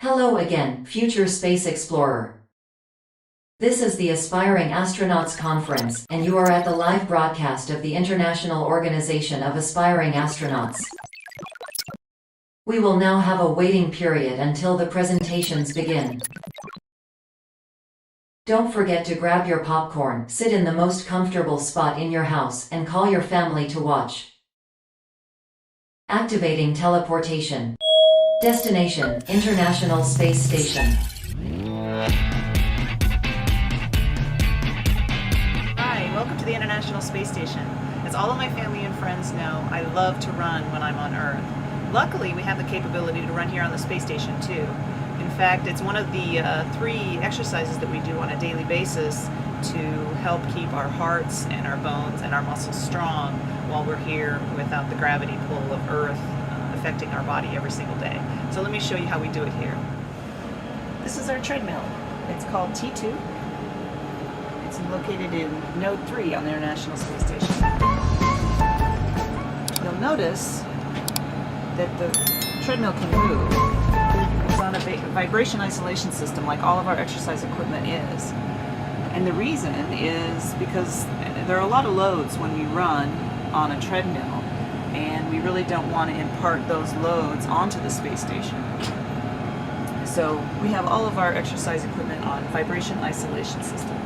Hello again, future space explorer. This is the Aspiring Astronauts Conference, and you are at the live broadcast of the International Organization of Aspiring Astronauts. We will now have a waiting period until the presentations begin. Don't forget to grab your popcorn, sit in the most comfortable spot in your house, and call your family to watch. Activating teleportation. Destination, International Space Station. Hi, welcome to the International Space Station. As all of my family and friends know, I love to run when I'm on Earth. Luckily, we have the capability to run here on the space station too. In fact, it's one of the 3 exercises that we do on a daily basis to help keep our hearts and our bones and our muscles strong while we're here without the gravity pull of Earth affecting our body every single day. So let me show you how we do it here. This is our treadmill. It's called T2. It's located in Node 3 on the International Space Station. You'll notice that the treadmill can move. It's on a vibration isolation system like all of our exercise equipment is. And the reason is because there are a lot of loads when we run on a treadmill, and we really don't want to impart those loads onto the space station. So we have all of our exercise equipment on vibration isolation system.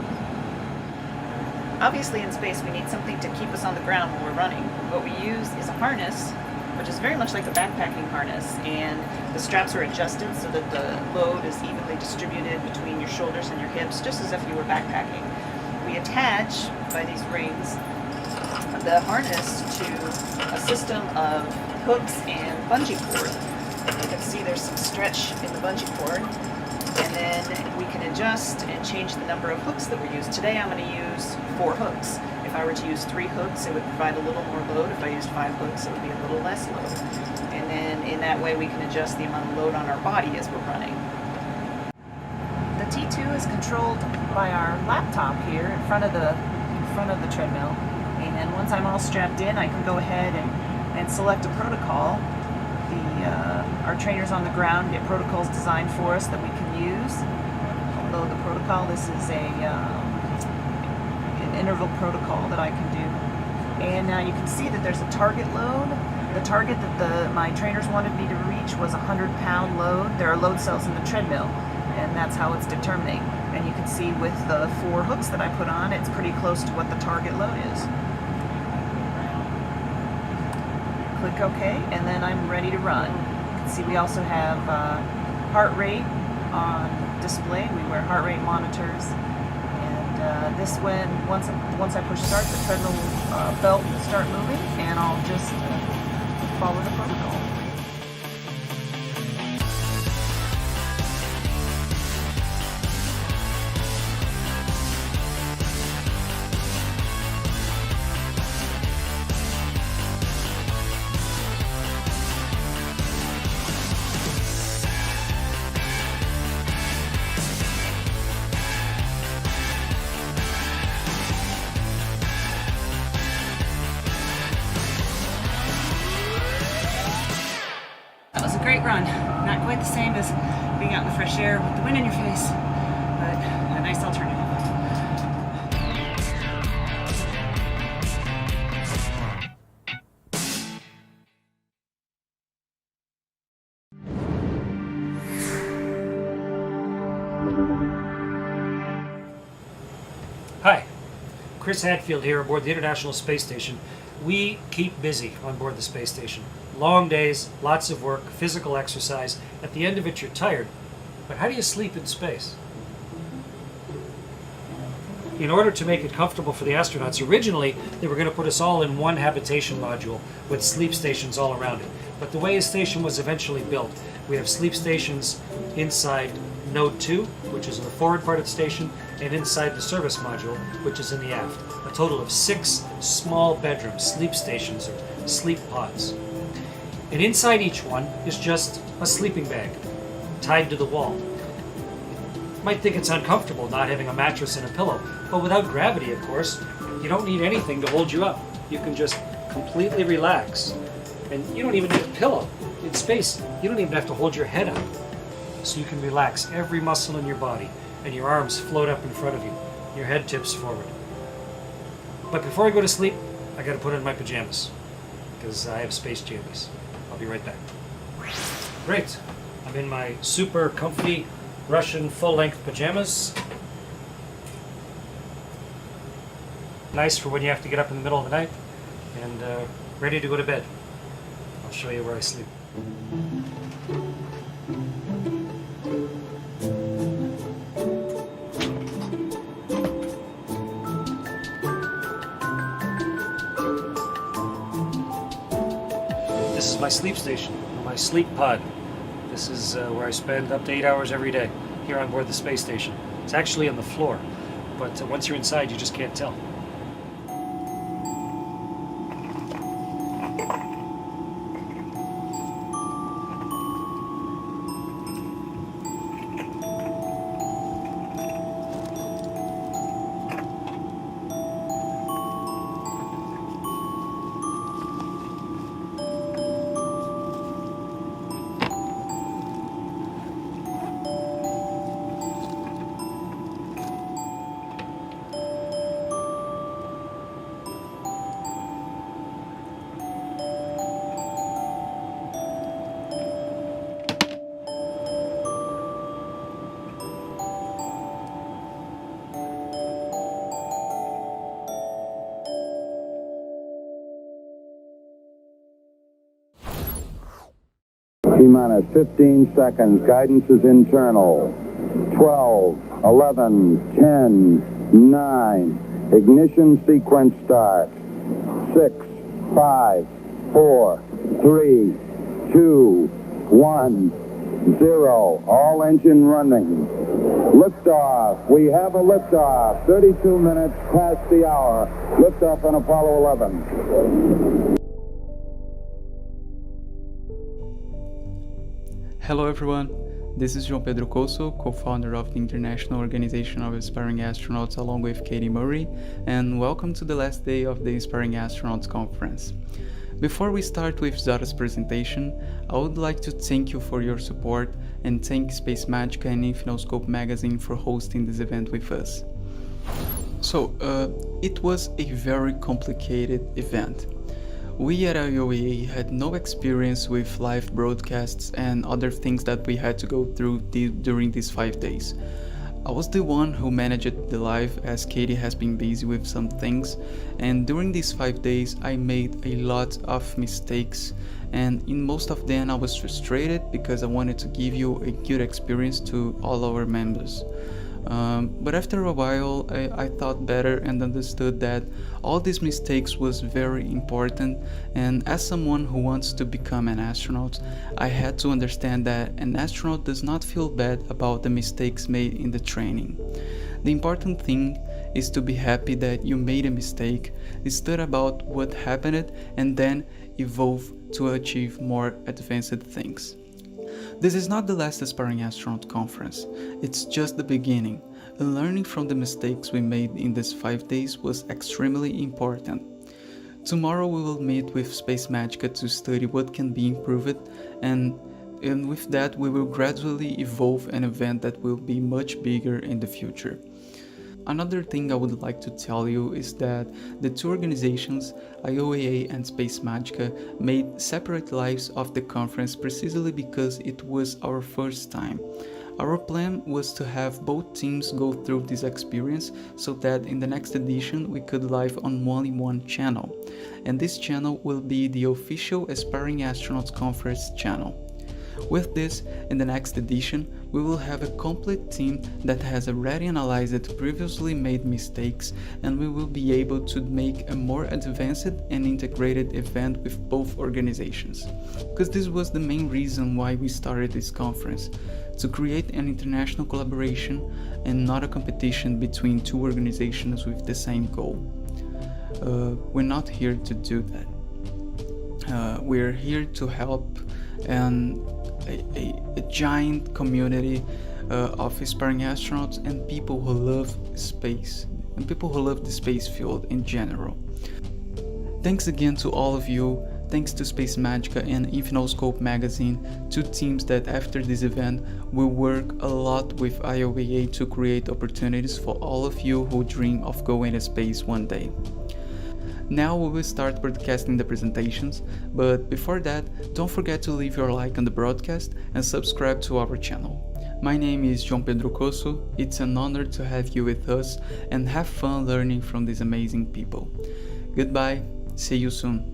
Obviously in space we need something to keep us on the ground when we're running. What we use is a harness, which is very much like a backpacking harness, and the straps are adjusted so that the load is evenly distributed between your shoulders and your hips, just as if you were backpacking. We attach, by these rings, the harness to a system of hooks and bungee cord. You can see there's some stretch in the bungee cord, and then we can adjust and change the number of hooks that we use. Today I'm going to use 4 hooks. If I were to use 3 hooks, it would provide a little more load. If I used 5 hooks, it would be a little less load. And then in that way we can adjust the amount of load on our body as we're running. The T2 is controlled by our laptop here in front of the treadmill. And once I'm all strapped in, I can go ahead and select a protocol. Our trainers on the ground get protocols designed for us that we can use. Although the protocol, this is an interval protocol that I can do. And now you can see that there's a target load. The target that my trainers wanted me to reach was a 100-pound load. There are load cells in the treadmill, and that's how it's determining. And you can see with the 4 hooks that I put on, it's pretty close to what the target load is. Click OK, and then I'm ready to run. You can see we also have heart rate on display. We wear heart rate monitors, and once I push start, the treadmill belt will start moving, and I'll just follow the protocol. That was a great run. Not quite the same as being out in the fresh air with the wind in your face, but a nice alternative. Hi, Chris Hadfield here aboard the International Space Station. We keep busy on board the space station. Long days, lots of work, physical exercise. At the end of it, you're tired. But how do you sleep in space? In order to make it comfortable for the astronauts, originally they were going to put us all in one habitation module with sleep stations all around it. But the way a station was eventually built, we have sleep stations inside Node 2, which is in the forward part of the station, and inside the service module, which is in the aft. A total of 6 small bedrooms, sleep stations, or sleep pods. And inside each one is just a sleeping bag tied to the wall. You might think it's uncomfortable not having a mattress and a pillow, but without gravity, of course, you don't need anything to hold you up. You can just completely relax. And you don't even need a pillow. In space, you don't even have to hold your head up. so you can relax every muscle in your body and your arms float up in front of you. Your head tips forward. But before I go to sleep, I gotta put on my pajamas because I have space jammies. I'll be right back. Great. I'm in my super comfy Russian full-length pajamas. Nice for when you have to get up in the middle of the night, and ready to go to bed. I'll show you where I sleep. This is my sleep station, my sleep pod. This is where I spend up to 8 hours every day, here on board the space station. It's actually on the floor, but once you're inside, you just can't tell. T-minus 15 seconds. Guidance is internal. 12, 11, 10, 9. Ignition sequence start. 6, 5, 4, 3, 2, 1, 0. All engine running. Liftoff. We have a liftoff. 32 minutes past the hour. Liftoff on Apollo 11. Hello everyone, this is João Pedro Cosso, co-founder of the International Organization of Aspiring Astronauts along with Katie Murray, and welcome to the last day of the Aspiring Astronauts Conference. Before we start with Zahra's presentation, I would like to thank you for your support and thank Space Magica and Infinoscope Magazine for hosting this event with us. So, it was a very complicated event. We at IOAA had no experience with live broadcasts and other things that we had to go through during these 5 days. I was the one who managed the live as Katie has been busy with some things, and during these 5 days I made a lot of mistakes, and in most of them I was frustrated because I wanted to give you a good experience to all our members. But after a while I thought better and understood that all these mistakes was very important, and as someone who wants to become an astronaut, I had to understand that an astronaut does not feel bad about the mistakes made in the training. The important thing is to be happy that you made a mistake, study about what happened, and then evolve to achieve more advanced things. This is not the last Aspiring Astronaut Conference, it's just the beginning. Learning from the mistakes we made in these 5 days was extremely important. Tomorrow we will meet with Space Magica to study what can be improved, and with that we will gradually evolve an event that will be much bigger in the future. Another thing I would like to tell you is that the two organizations, IOAA and Space Magica, made separate lives of the conference precisely because it was our first time. Our plan was to have both teams go through this experience so that in the next edition we could live on only one channel. And this channel will be the official Aspiring Astronauts Conference channel. With this, in the next edition, we will have a complete team that has already analyzed previously made mistakes, and we will be able to make a more advanced and integrated event with both organizations. Because this was the main reason why we started this conference, to create an international collaboration and not a competition between two organizations with the same goal. We're not here to do that. We're here to help a giant community of aspiring astronauts and people who love space and people who love the space field in general. Thanks again to all of you. Thanks to Space Magica and Infinoscope Magazine, two teams that after this event will work a lot with IOAA to create opportunities for all of you who dream of going to space one day. Now we will start broadcasting the presentations, but before that, don't forget to leave your like on the broadcast and subscribe to our channel. My name is João Pedro Cosso. It's an honor to have you with us and have fun learning from these amazing people. Goodbye, see you soon.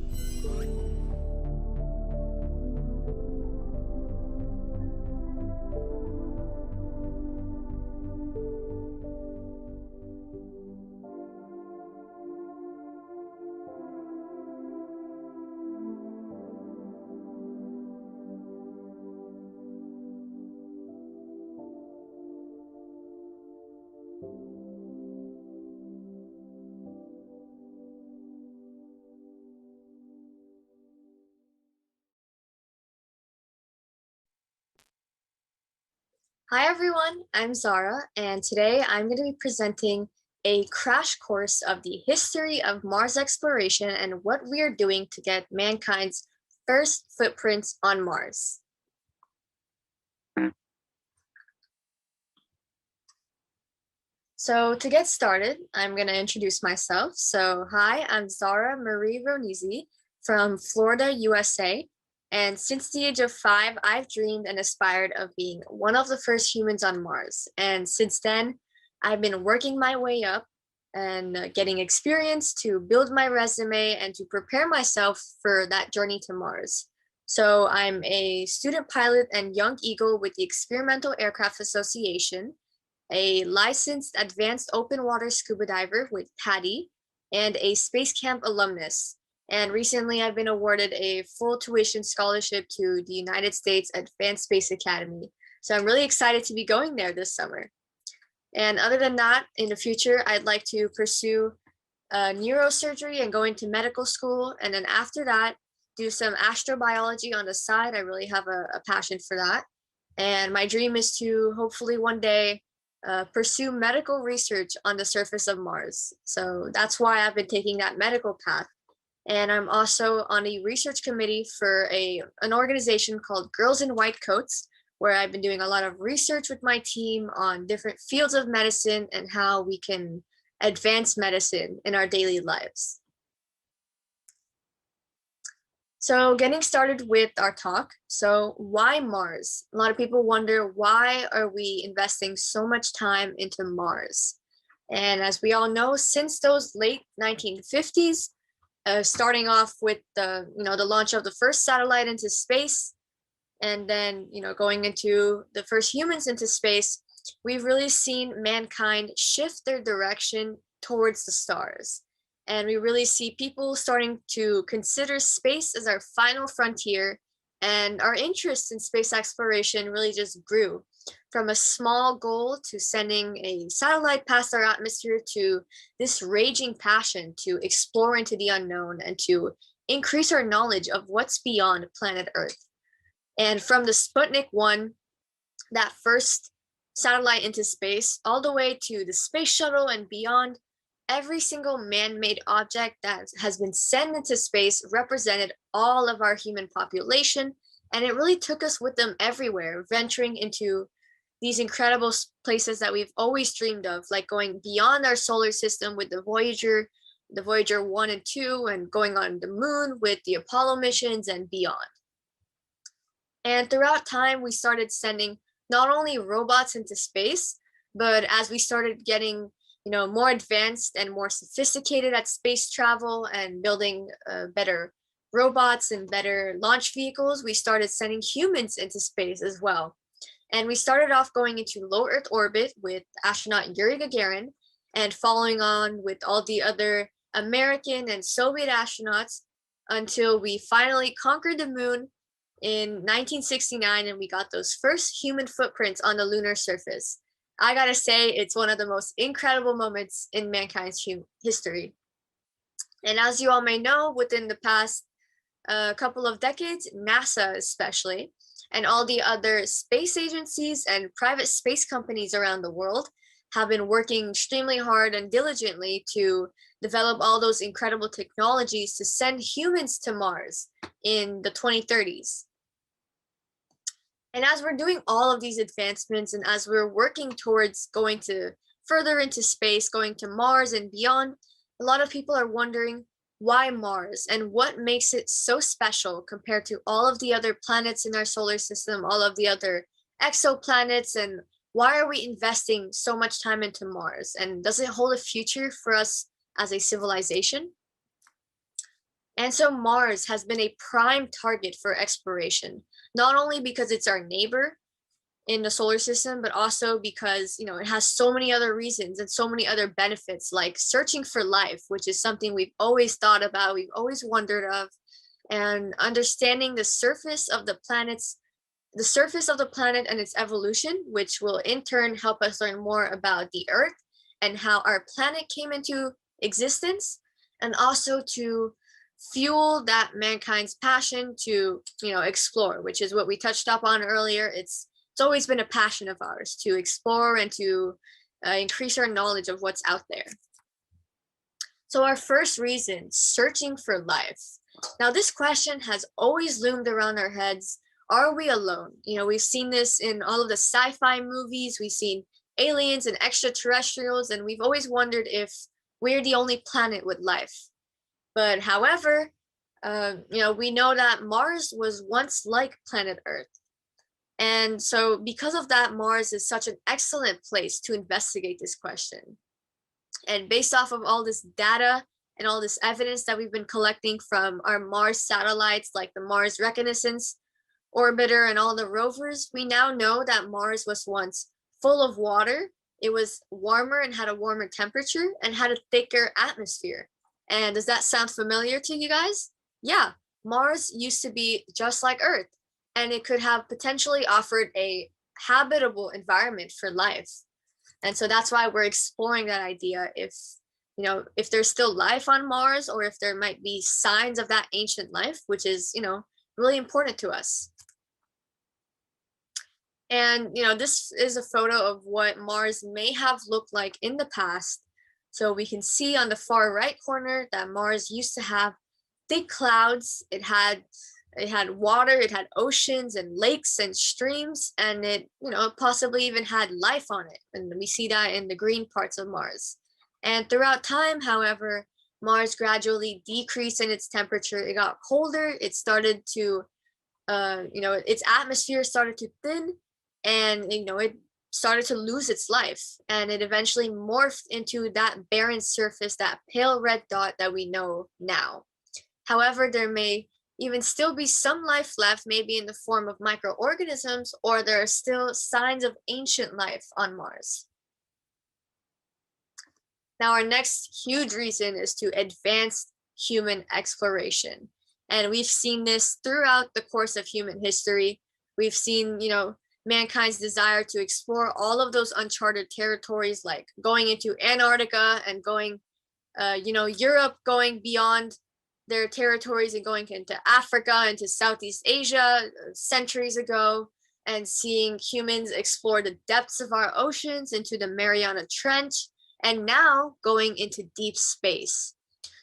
Hi everyone, I'm Zahra, and today I'm going to be presenting a crash course of the history of Mars exploration and what we are doing to get mankind's first footprints on Mars. So to get started, I'm going to introduce myself. So hi, I'm Zahra-Marie from Florida, USA. And since the age of 5, I've dreamed and aspired of being one of the first humans on Mars. And since then, I've been working my way up and getting experience to build my resume and to prepare myself for that journey to Mars. So I'm a student pilot and young eagle with the Experimental Aircraft Association, a licensed advanced open water scuba diver with PADI, and a Space Camp alumnus. And recently I've been awarded a full tuition scholarship to the United States Advanced Space Academy. So I'm really excited to be going there this summer. And other than that, in the future, I'd like to pursue neurosurgery and go into medical school. And then after that, do some astrobiology on the side. I really have a passion for that. And my dream is to hopefully one day pursue medical research on the surface of Mars. So that's why I've been taking that medical path. And I'm also on a research committee for an organization called Girls in White Coats, where I've been doing a lot of research with my team on different fields of medicine and how we can advance medicine in our daily lives. So getting started with our talk. So why Mars? A lot of people wonder, why are we investing so much time into Mars? And as we all know, since those late 1950s, starting off with the launch of the first satellite into space, and then going into the first humans into space, we've really seen mankind shift their direction towards the stars. And we really see people starting to consider space as our final frontier, and our interest in space exploration really just grew from a small goal to sending a satellite past our atmosphere to this raging passion to explore into the unknown and to increase our knowledge of what's beyond planet Earth. And from the Sputnik 1, that first satellite into space, all the way to the space shuttle and beyond, every single man-made object that has been sent into space represented all of our human population, and it really took us with them everywhere, venturing into these incredible places that we've always dreamed of, like going beyond our solar system with the Voyager 1 and 2, and going on the moon with the Apollo missions and beyond. And throughout time, we started sending not only robots into space, but as we started getting more advanced and more sophisticated at space travel and building better robots and better launch vehicles, we started sending humans into space as well. And we started off going into low Earth orbit with astronaut Yuri Gagarin, and following on with all the other American and Soviet astronauts until we finally conquered the moon in 1969, and we got those first human footprints on the lunar surface. I gotta say, it's one of the most incredible moments in mankind's history. And as you all may know, within the past couple of decades, NASA especially, and all the other space agencies and private space companies around the world have been working extremely hard and diligently to develop all those incredible technologies to send humans to Mars in the 2030s. And as we're doing all of these advancements and as we're working towards going to further into space, going to Mars and beyond, a lot of people are wondering why Mars and what makes it so special compared to all of the other planets in our solar system, all of the other exoplanets, and why are we investing so much time into Mars? And does it hold a future for us as a civilization? And so Mars has been a prime target for exploration, not only because it's our neighbor in the solar system, but also because, you know, it has so many other reasons and so many other benefits, like searching for life, which is something we've always thought about, we've always wondered of, and understanding the surface of the planet and its evolution, which will in turn help us learn more about the Earth and how our planet came into existence, and also to fuel that mankind's passion to, you know, explore, which is what we touched up on earlier. It's always been a passion of ours to explore and to increase our knowledge of what's out there. So our first reason, searching for life. Now, this question has always loomed around our heads. Are we alone? You know, we've seen this in all of the sci-fi movies. We've seen aliens and extraterrestrials, and we've always wondered if we're the only planet with life. But however, you know, we know that Mars was once like planet Earth. And so because of that, Mars is such an excellent place to investigate this question. And based off of all this data and all this evidence that we've been collecting from our Mars satellites, like the Mars Reconnaissance Orbiter and all the rovers, we now know that Mars was once full of water. It was warmer and had a warmer temperature and had a thicker atmosphere. And does that sound familiar to you guys? Yeah, Mars used to be just like Earth, and it could have potentially offered a habitable environment for life. And so that's why we're exploring that idea, if, you know, if there's still life on Mars, or if there might be signs of that ancient life, which is, you know, really important to us. And, you know, this is a photo of what Mars may have looked like in the past. So we can see on the far right corner that Mars used to have thick clouds. It had water, it had oceans and lakes and streams, and it, you know, possibly even had life on it. And we see that in the green parts of Mars. And throughout time, however, Mars gradually decreased in its temperature. It got colder. It started to, you know, its atmosphere started to thin, and, you know, it started to lose its life, and it eventually morphed into that barren surface, that pale red dot that we know now. However, there may even still be some life left, maybe in the form of microorganisms, or there are still signs of ancient life on Mars. Now, our next huge reason is to advance human exploration. And we've seen this throughout the course of human history. We've seen, you know, mankind's desire to explore all of those uncharted territories, like going into Antarctica and going, you know, Europe, going beyond their territories and going into Africa, into Southeast Asia centuries ago, and seeing humans explore the depths of our oceans into the Mariana Trench, and now going into deep space.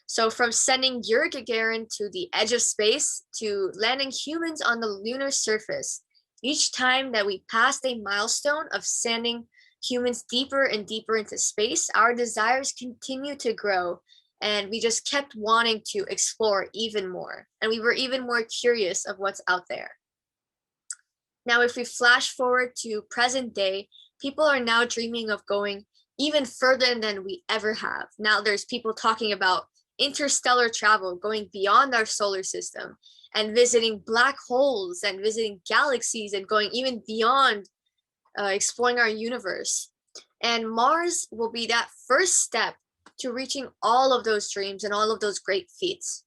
So from sending Yuri Gagarin to the edge of space to landing humans on the lunar surface, each time that we passed a milestone of sending humans deeper and deeper into space, our desires continue to grow, and we just kept wanting to explore even more. And we were even more curious of what's out there. Now, if we flash forward to present day, people are now dreaming of going even further than we ever have. Now there's people talking about interstellar travel, going beyond our solar system and visiting black holes and visiting galaxies and going even beyond, exploring our universe. And Mars will be that first step to reaching all of those dreams and all of those great feats.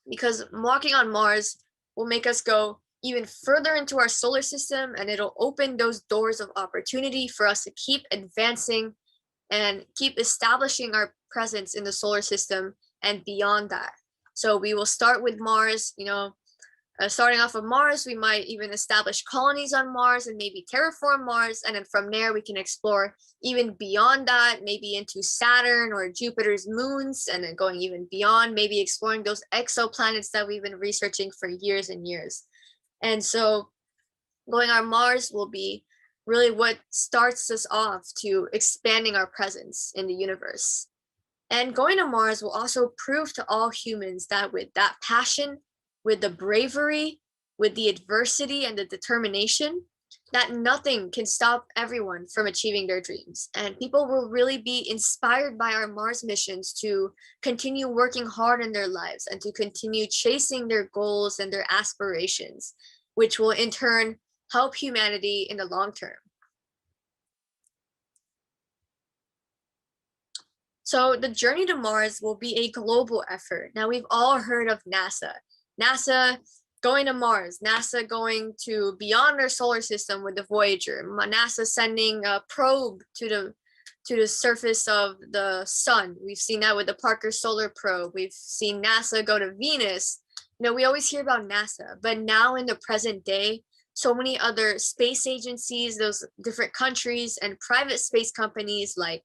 Because walking on Mars will make us go even further into our solar system, and it'll open those doors of opportunity for us to keep advancing and keep establishing our presence in the solar system and beyond that. So we will start with Mars, you know, Starting off of Mars, we might even establish colonies on Mars and maybe terraform Mars. And then from there, we can explore even beyond that, maybe into Saturn or Jupiter's moons, and then going even beyond, maybe exploring those exoplanets that we've been researching for years and years. And so going on Mars will be really what starts us off to expanding our presence in the universe. And going to Mars will also prove to all humans that with that passion, with the bravery, with the adversity and the determination, that nothing can stop everyone from achieving their dreams. And people will really be inspired by our Mars missions to continue working hard in their lives and to continue chasing their goals and their aspirations, which will in turn help humanity in the long term. So the journey to Mars will be a global effort. Now, we've all heard of NASA. NASA going to Mars, NASA going to beyond our solar system with the Voyager, NASA sending a probe to the surface of the sun. We've seen that with the Parker Solar Probe. We've seen NASA go to Venus. You know, we always hear about NASA, but now in the present day, so many other space agencies, those different countries and private space companies like,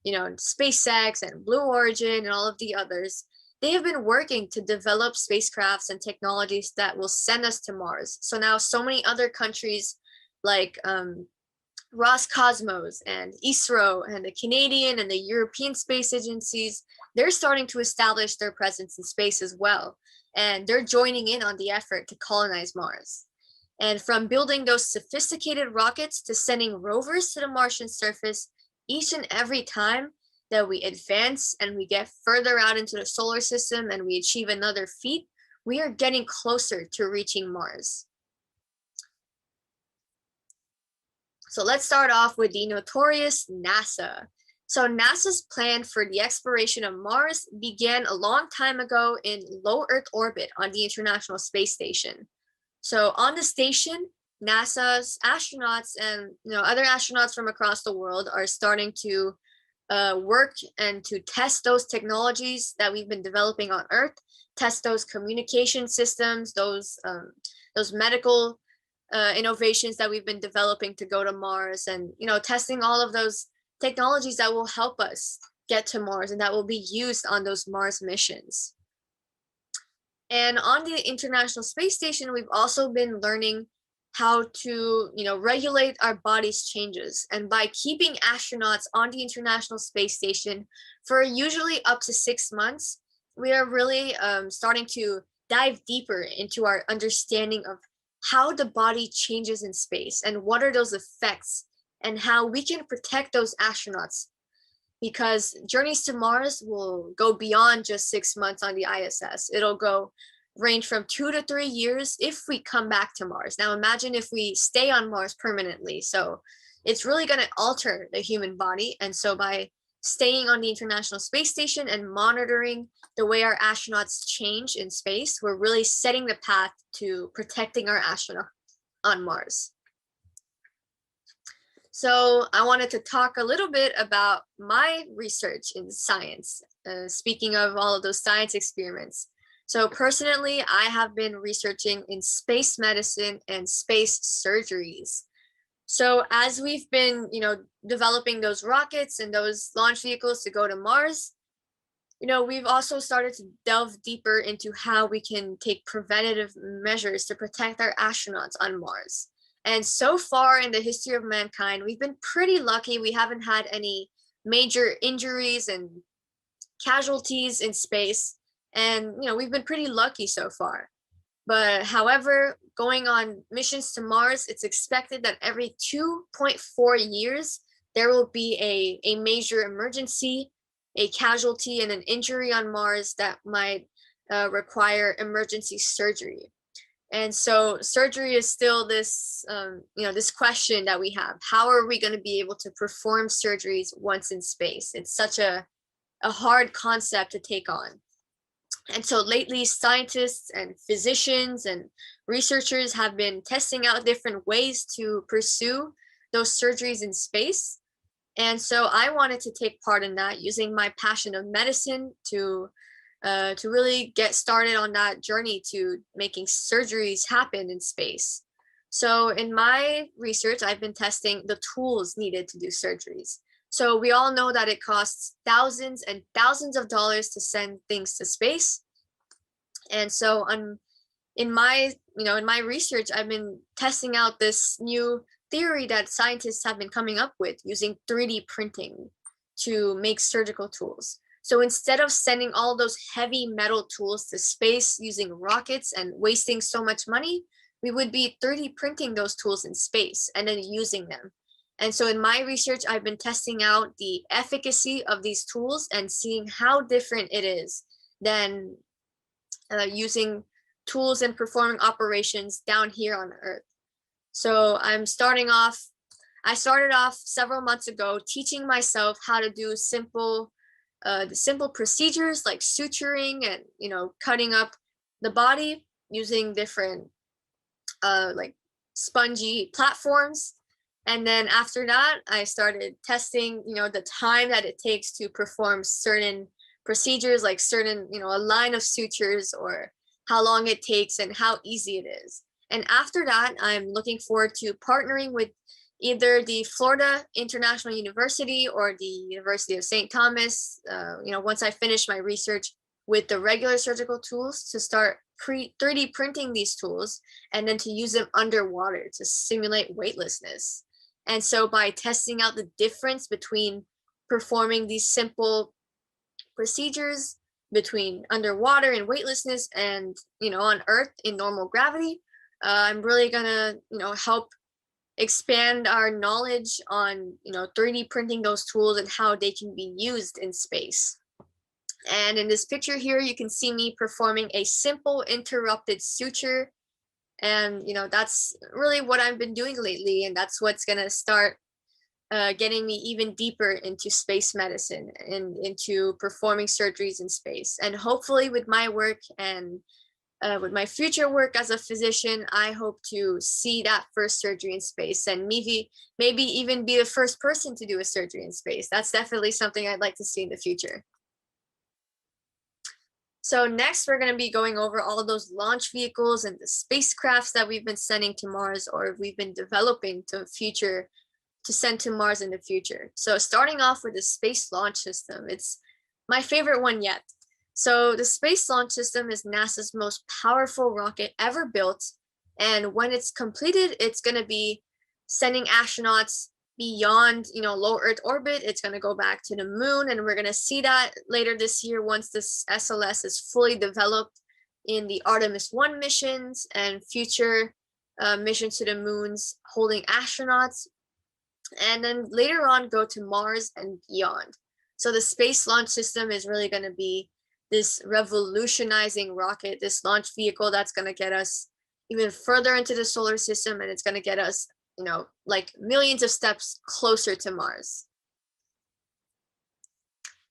you know, SpaceX and Blue Origin and all of the others, they have been working to develop spacecrafts and technologies that will send us to Mars. So now so many other countries like Roscosmos and ISRO and the Canadian and the European space agencies, they're starting to establish their presence in space as well. And they're joining in on the effort to colonize Mars. And from building those sophisticated rockets to sending rovers to the Martian surface, each and every time that we advance and we get further out into the solar system and we achieve another feat, we are getting closer to reaching Mars. So let's start off with the notorious NASA. So NASA's plan for the exploration of Mars began a long time ago in low Earth orbit on the International Space Station. So on the station, NASA's astronauts and other astronauts from across the world are starting to work and to test those technologies that we've been developing on Earth, test those communication systems, those medical innovations that we've been developing to go to Mars, and testing all of those technologies that will help us get to Mars and that will be used on those Mars missions. And on the International Space Station, we've also been learning how to regulate our body's changes. And by keeping astronauts on the International Space Station for usually up to 6 months, we are really starting to dive deeper into our understanding of how the body changes in space and what are those effects and how we can protect those astronauts, because journeys to Mars will go beyond just 6 months on the ISS. It'll range from 2 to 3 years if we come back to Mars. Now imagine if we stay on Mars permanently. So it's really going to alter the human body. And so by staying on the International Space Station and monitoring the way our astronauts change in space, we're really setting the path to protecting our astronauts on Mars. So I wanted to talk a little bit about my research in science, speaking of all of those science experiments. So personally, I have been researching in space medicine and space surgeries. So as we've been, developing those rockets and those launch vehicles to go to Mars, we've also started to delve deeper into how we can take preventative measures to protect our astronauts on Mars. And so far in the history of mankind, we've been pretty lucky. We haven't had any major injuries and casualties in space. And, we've been pretty lucky so far. But however, going on missions to Mars, it's expected that every 2.4 years, there will be a major emergency, a casualty, and an injury on Mars that might require emergency surgery. And so surgery is still this, this question that we have. How are we going to be able to perform surgeries once in space? It's such a hard concept to take on. And so lately, scientists and physicians and researchers have been testing out different ways to pursue those surgeries in space. And so I wanted to take part in that, using my passion of medicine to to really get started on that journey to making surgeries happen in space. So in my research, I've been testing the tools needed to do surgeries. So we all know that it costs thousands and thousands of dollars to send things to space. And so in my research, I've been testing out this new theory that scientists have been coming up with using 3D printing to make surgical tools. So instead of sending all those heavy metal tools to space using rockets and wasting so much money, we would be 3D printing those tools in space and then using them. And so in my research, I've been testing out the efficacy of these tools and seeing how different it is than using tools and performing operations down here on Earth. So I started off several months ago teaching myself how to do simple procedures like suturing and cutting up the body using different like spongy platforms. And then after that, I started testing the time that it takes to perform certain procedures, like a line of sutures, or how long it takes and how easy it is. And after that, I'm looking forward to partnering with either the Florida International University or the University of St. Thomas, once I finish my research with the regular surgical tools, to start 3D printing these tools and then to use them underwater to simulate weightlessness. And so by testing out the difference between performing these simple procedures between underwater and weightlessness and on Earth in normal gravity, I'm really gonna help expand our knowledge on 3D printing those tools and how they can be used in space. And in this picture here, you can see me performing a simple interrupted suture. And that's really what I've been doing lately, and that's what's gonna start getting me even deeper into space medicine and into performing surgeries in space. And hopefully with my work and with my future work as a physician, I hope to see that first surgery in space and maybe even be the first person to do a surgery in space. That's definitely something I'd like to see in the future. So next, we're going to be going over all of those launch vehicles and the spacecrafts that we've been sending to Mars, or we've been developing to send to Mars in the future. So starting off with the Space Launch System, it's my favorite one yet. So the Space Launch System is NASA's most powerful rocket ever built. And when it's completed, it's going to be sending astronauts beyond low Earth orbit. It's going to go back to the moon, and we're going to see that later this year once this SLS is fully developed in the Artemis 1 missions and future missions to the moons holding astronauts, and then later on go to Mars and beyond. So the Space Launch System is really going to be this revolutionizing rocket, this launch vehicle that's going to get us even further into the solar system, and it's going to get us like millions of steps closer to Mars.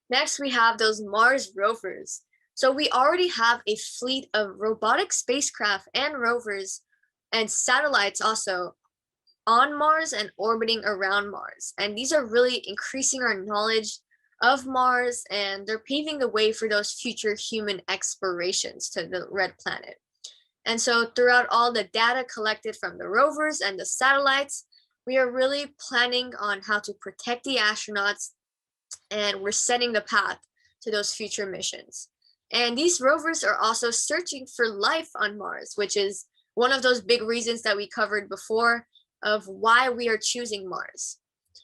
Next, we have those Mars rovers. So we already have a fleet of robotic spacecraft and rovers and satellites also on Mars and orbiting around Mars. And these are really increasing our knowledge of Mars, and they're paving the way for those future human explorations to the red planet. And so throughout all the data collected from the rovers and the satellites, we are really planning on how to protect the astronauts, and we're setting the path to those future missions. And these rovers are also searching for life on Mars, which is one of those big reasons that we covered before of why we are choosing Mars.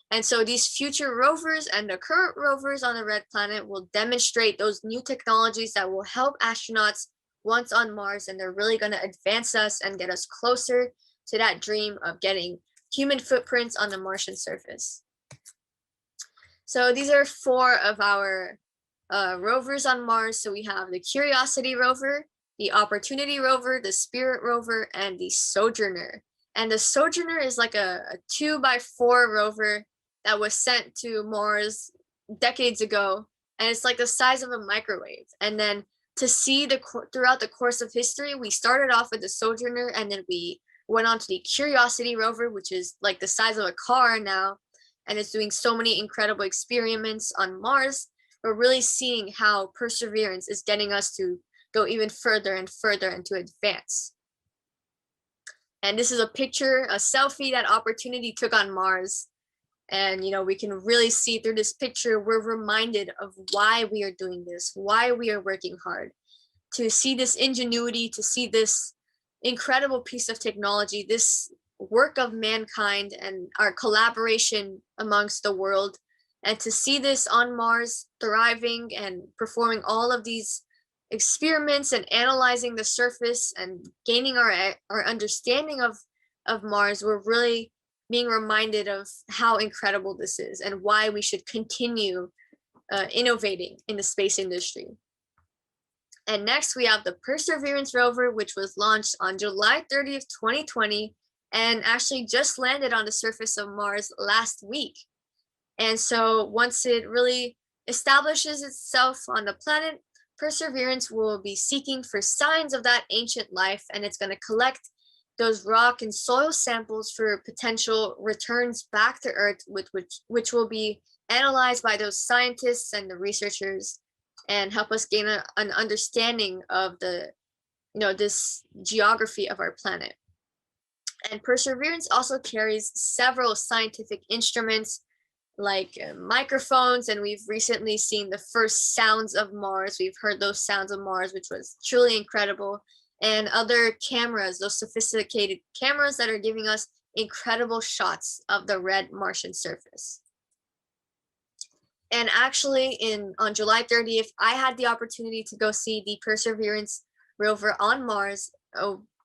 And so these future rovers and the current rovers on the red planet will demonstrate those new technologies that will help astronauts once on Mars, and they're really going to advance us and get us closer to that dream of getting human footprints on the Martian surface. So these are 4 of our rovers on Mars. So we have the Curiosity rover, the Opportunity rover, the Spirit rover, and the Sojourner. And the Sojourner is like a 2x4 rover that was sent to Mars decades ago, and it's like the size of a microwave. And then to see throughout the course of history, we started off with the Sojourner, and then we went on to the Curiosity rover, which is like the size of a car now, and it's doing so many incredible experiments on Mars. we're really seeing how Perseverance is getting us to go even further and further and to advance. And this is a picture, a selfie that Opportunity took on Mars. And, we can really see through this picture, we're reminded of why we are doing this, why we are working hard, to see this ingenuity, to see this incredible piece of technology, this work of mankind and our collaboration amongst the world, and to see this on Mars thriving and performing all of these experiments and analyzing the surface and gaining our understanding of Mars. We're really being reminded of how incredible this is and why we should continue innovating in the space industry. And next we have the Perseverance rover, which was launched on July 30th, 2020, and actually just landed on the surface of Mars last week. And so once it really establishes itself on the planet, Perseverance will be seeking for signs of that ancient life, and it's going to collect those rock and soil samples for potential returns back to Earth, which will be analyzed by those scientists and the researchers and help us gain an understanding of the, this geography of our planet. And Perseverance also carries several scientific instruments like microphones, and we've recently seen the first sounds of Mars. We've heard those sounds of Mars, which was truly incredible, and other cameras, those sophisticated cameras that are giving us incredible shots of the red Martian surface. And actually on July 30th, I had the opportunity to go see the Perseverance rover on Mars,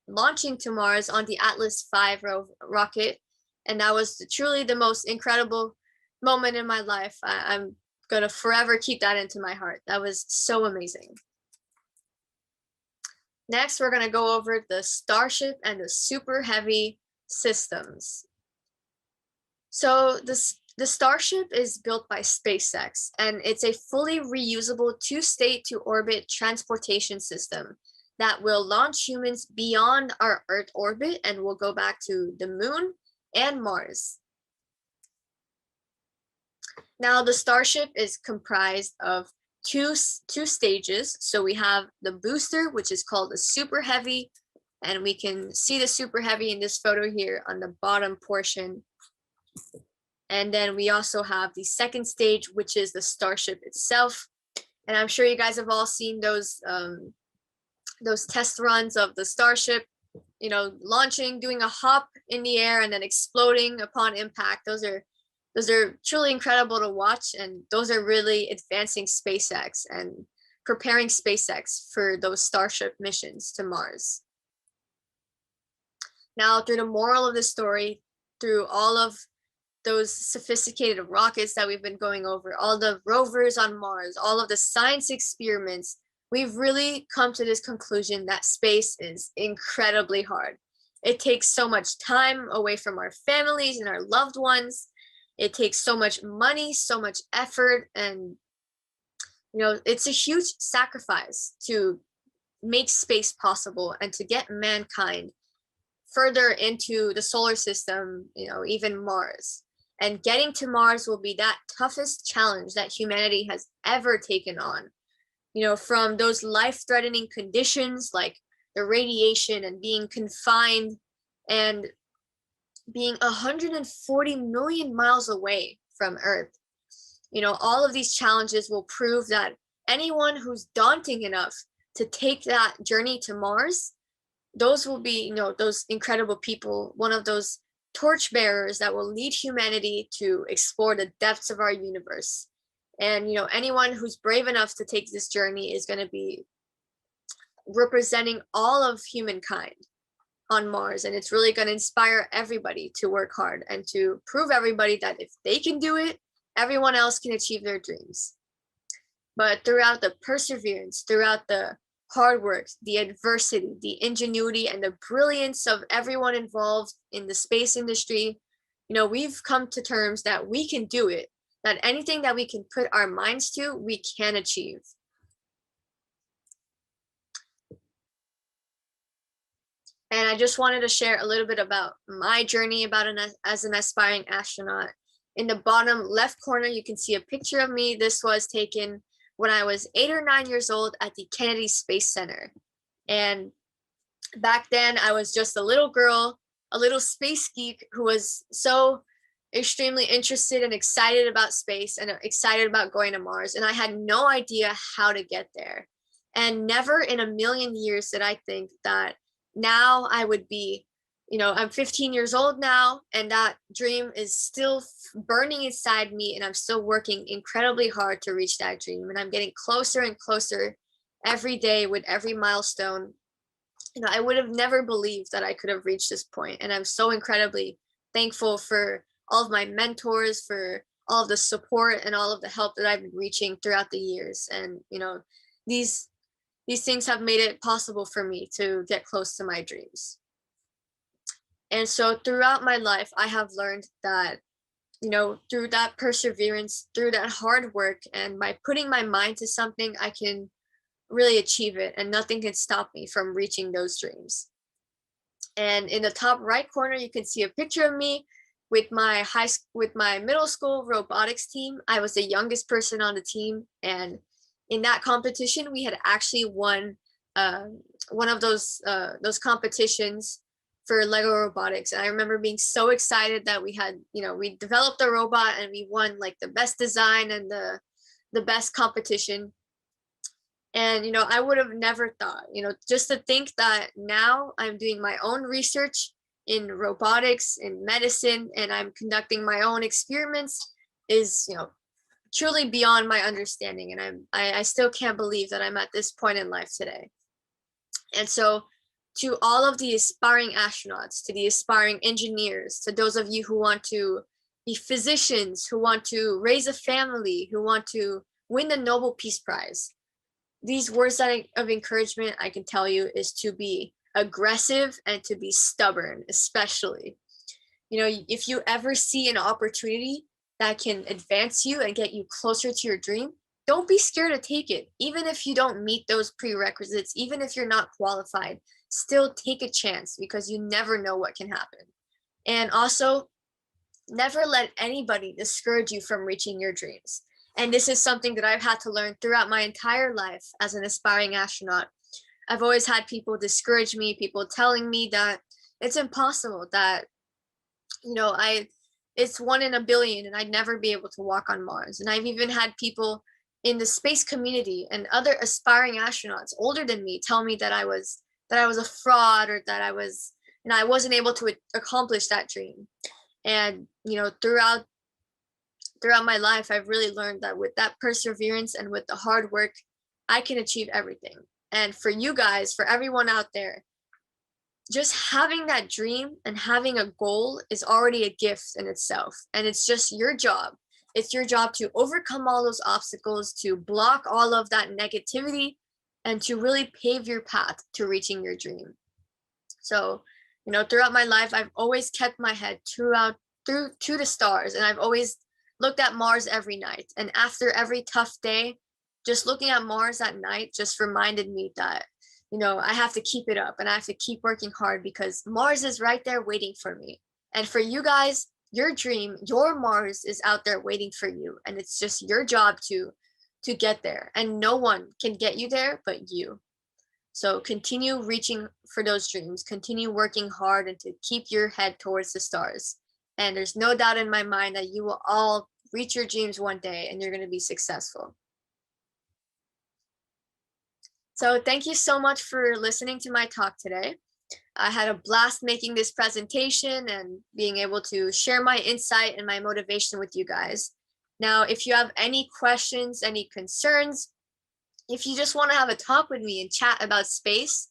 launching to Mars on the Atlas V rocket. And that was truly the most incredible moment in my life. I'm going to forever keep that into my heart. That was so amazing. Next, we're going to go over the Starship and the Super Heavy systems. So the Starship is built by SpaceX, and it's a fully reusable two-state to orbit transportation system that will launch humans beyond our Earth orbit and will go back to the Moon and Mars. Now, the Starship is comprised of two stages. So we have the booster, which is called the Super Heavy, and we can see the Super Heavy in this photo here on the bottom portion. And then we also have the second stage, which is the Starship itself. And I'm sure you guys have all seen those test runs of the Starship, launching, doing a hop in the air and then exploding upon impact. Those are truly incredible to watch, and those are really advancing SpaceX and preparing SpaceX for those Starship missions to Mars. Now, through the moral of the story, through all of those sophisticated rockets that we've been going over, all the rovers on Mars, all of the science experiments, we've really come to this conclusion that space is incredibly hard. It takes so much time away from our families and our loved ones. It takes so much money, so much effort, and it's a huge sacrifice to make space possible and to get mankind further into the solar system, even Mars. And getting to Mars will be that toughest challenge that humanity has ever taken on. From those life-threatening conditions like the radiation and being confined and being 140 million miles away from Earth. All of these challenges will prove that anyone who's daunting enough to take that journey to Mars, those will be, those incredible people, one of those torchbearers that will lead humanity to explore the depths of our universe. And, anyone who's brave enough to take this journey is going to be representing all of humankind on Mars. And it's really going to inspire everybody to work hard and to prove everybody that if they can do it, everyone else can achieve their dreams. But throughout the perseverance, throughout the hard work, the adversity, the ingenuity, and the brilliance of everyone involved in the space industry, we've come to terms that we can do it, that anything that we can put our minds to, we can achieve. And I just wanted to share a little bit about my journey as an aspiring astronaut. in the bottom left corner, you can see a picture of me. This was taken when I was 8 or 9 years old at the Kennedy Space Center. And back then I was just a little girl, a little space geek who was so extremely interested and excited about space and excited about going to Mars. And I had no idea how to get there. And never in a million years did I think that now I would be, I'm 15 years old now, and that dream is still burning inside me, and I'm still working incredibly hard to reach that dream. And I'm getting closer and closer every day with every milestone. I would have never believed that I could have reached this point. And I'm so incredibly thankful for all of my mentors, for all of the support and all of the help that I've been reaching throughout the years. And, these things have made it possible for me to get close to my dreams. And so throughout my life, I have learned that, through that perseverance, through that hard work, and by putting my mind to something, I can really achieve it, and nothing can stop me from reaching those dreams. And in the top right corner, you can see a picture of me with my middle school robotics team. I was the youngest person on the team, and in that competition, we had actually won one of those competitions for Lego robotics. And I remember being so excited that we had, we developed a robot and we won like the best design and the best competition. And, I would have never thought, just to think that now I'm doing my own research in robotics, in medicine, and I'm conducting my own experiments is, truly beyond my understanding. And I still can't believe that I'm at this point in life today. And so to all of the aspiring astronauts, to the aspiring engineers, to those of you who want to be physicians, who want to raise a family, who want to win the Nobel Peace Prize, these words of encouragement, I can tell you, is to be aggressive and to be stubborn, especially. If you ever see an opportunity that can advance you and get you closer to your dream, don't be scared to take it. Even if you don't meet those prerequisites, even if you're not qualified, still take a chance, because you never know what can happen. And also, never let anybody discourage you from reaching your dreams. And this is something that I've had to learn throughout my entire life as an aspiring astronaut. I've always had people discourage me, people telling me that it's impossible, that, it's 1 in a billion and I'd never be able to walk on Mars. And I've even had people in the space community and other aspiring astronauts older than me tell me that I was a fraud, or that I wasn't able to accomplish that dream. And, throughout my life, I've really learned that with that perseverance and with the hard work, I can achieve everything. And for you guys, for everyone out there, just having that dream and having a goal is already a gift in itself. And it's just your job. It's your job to overcome all those obstacles, to block all of that negativity, and to really pave your path to reaching your dream. So, throughout my life, I've always kept my head through to the stars, and I've always looked at Mars every night. And after every tough day, just looking at Mars at night just reminded me that, I have to keep it up and I have to keep working hard, because Mars is right there waiting for me. And for you guys, your dream, your Mars is out there waiting for you. And it's just your job to get there. And no one can get you there but you. So continue reaching for those dreams, continue working hard, and to keep your head towards the stars. And there's no doubt in my mind that you will all reach your dreams one day and you're going to be successful. So thank you so much for listening to my talk today. I had a blast making this presentation and being able to share my insight and my motivation with you guys. Now, if you have any questions, any concerns, if you just want to have a talk with me and chat about space,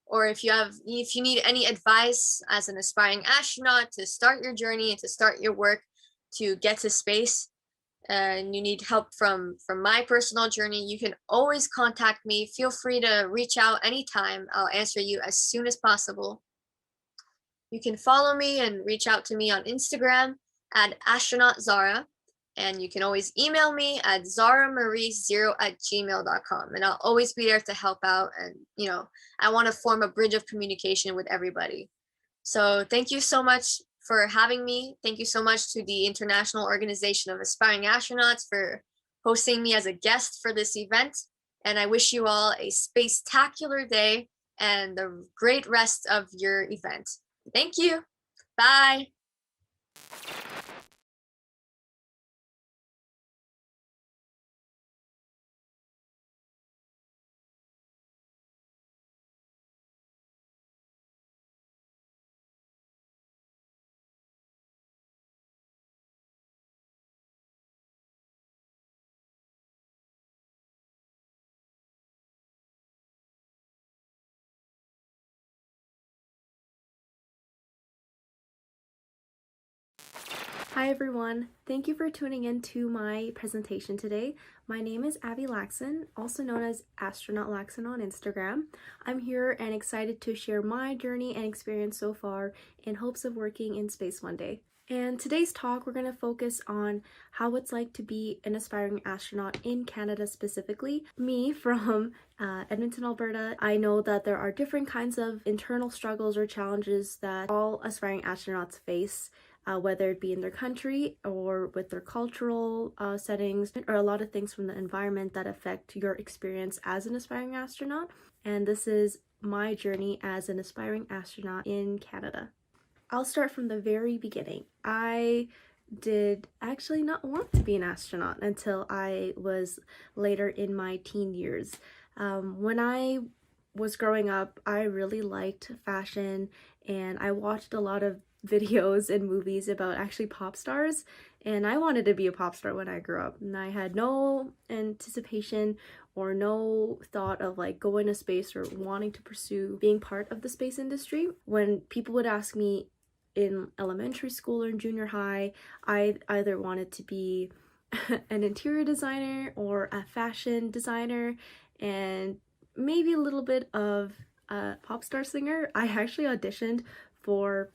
or if you need any advice as an aspiring astronaut to start your journey and to start your work to get to space, and you need help from my personal journey, you can always contact me. Feel free to reach out anytime. I'll answer you as soon as possible. You can follow me and reach out to me on Instagram at astronaut Zahra. And you can always email me at Zahra-Marie0@gmail.com. And I'll always be there to help out. And, I want to form a bridge of communication with everybody. So thank you so much for having me. Thank you so much to the International Organization of Aspiring Astronauts for hosting me as a guest for this event. And I wish you all a space-tacular day and a great rest of your event. Thank you. Bye. Hi everyone, thank you for tuning in to my presentation today. My name is Abby Lacson, also known as Astronaut Lacson on Instagram. I'm here and excited to share my journey and experience so far in hopes of working in space one day. And today's talk, we're going to focus on how it's like to be an aspiring astronaut in Canada specifically. Me from Edmonton, Alberta, I know that there are different kinds of internal struggles or challenges that all aspiring astronauts face, whether it be in their country or with their cultural settings, or a lot of things from the environment that affect your experience as an aspiring astronaut. And this is my journey as an aspiring astronaut in Canada. I'll start from the very beginning. I did actually not want to be an astronaut until I was later in my teen years. When I was growing up, I really liked fashion, and I watched a lot of videos and movies about actually pop stars, and I wanted to be a pop star when I grew up, and I had no anticipation or no thought of like going to space or wanting to pursue being part of the space industry. When people would ask me in elementary school or in junior high, I either wanted to be an interior designer or a fashion designer and maybe a little bit of a pop star singer. I actually auditioned for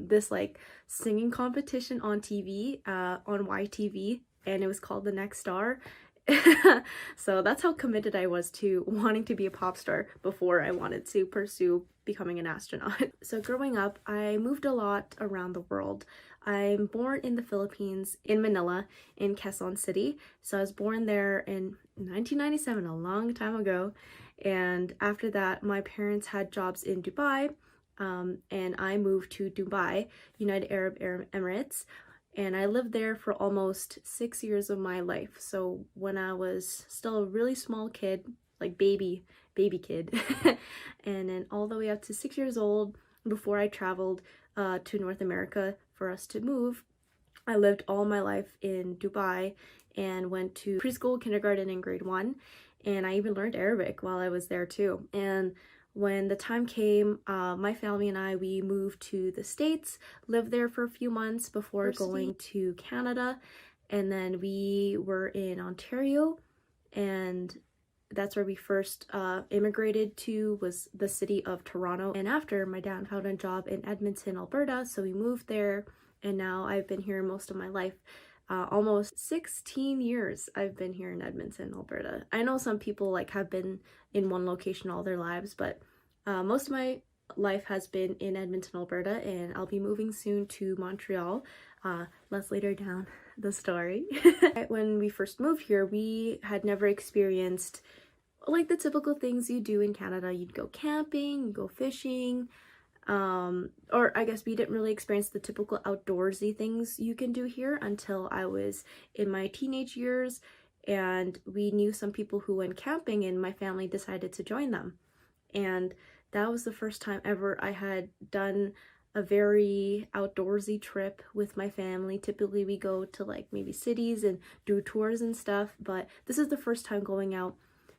this like singing competition on TV, on YTV, and it was called The Next Star. So that's how committed I was to wanting to be a pop star before I wanted to pursue becoming an astronaut. So growing up, I moved a lot around the world. I'm born in the Philippines, in Manila, in Quezon City. So I was born there in 1997, a long time ago. And after that, my parents had jobs in Dubai, and I moved to Dubai, United Arab Emirates. And I lived there for almost 6 years of my life. So when I was still a really small kid, like baby kid, and then all the way up to 6 years old, before I traveled to North America for us to move, I lived all my life in Dubai and went to preschool, kindergarten, and grade 1. And I even learned Arabic while I was there too. And when the time came, my family and I, we moved to the States, lived there for a few months before going to Canada. And then we were in Ontario, and that's where we first immigrated to, was the city of Toronto. And after, my dad found a job in Edmonton, Alberta, so we moved there. And now I've been here most of my life. Almost 16 years I've been here in Edmonton, Alberta. I know some people like have been in one location all their lives, but most of my life has been in Edmonton, Alberta, and I'll be moving soon to Montreal. Let's later down the story. When we first moved here, we had never experienced like the typical things you do in Canada. You'd go camping, you'd go fishing, or I guess we didn't really experience the typical outdoorsy things you can do here until I was in my teenage years, and we knew some people who went camping, and my family decided to join them. And that was the first time ever I had done a very outdoorsy trip with my family. Typically we go to like maybe cities and do tours and stuff, but this is the first time going out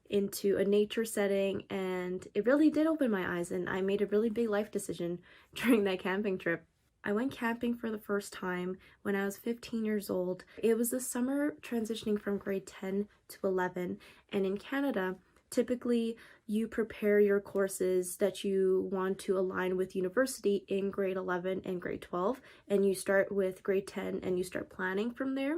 into a nature setting, and it really did open my eyes, and I made a really big life decision during that camping trip. I went camping for the first time when I was 15 years old. It was the summer transitioning from grade 10 to 11, and in Canada, typically you prepare your courses that you want to align with university in grade 11 and grade 12, and you start with grade 10 and you start planning from there.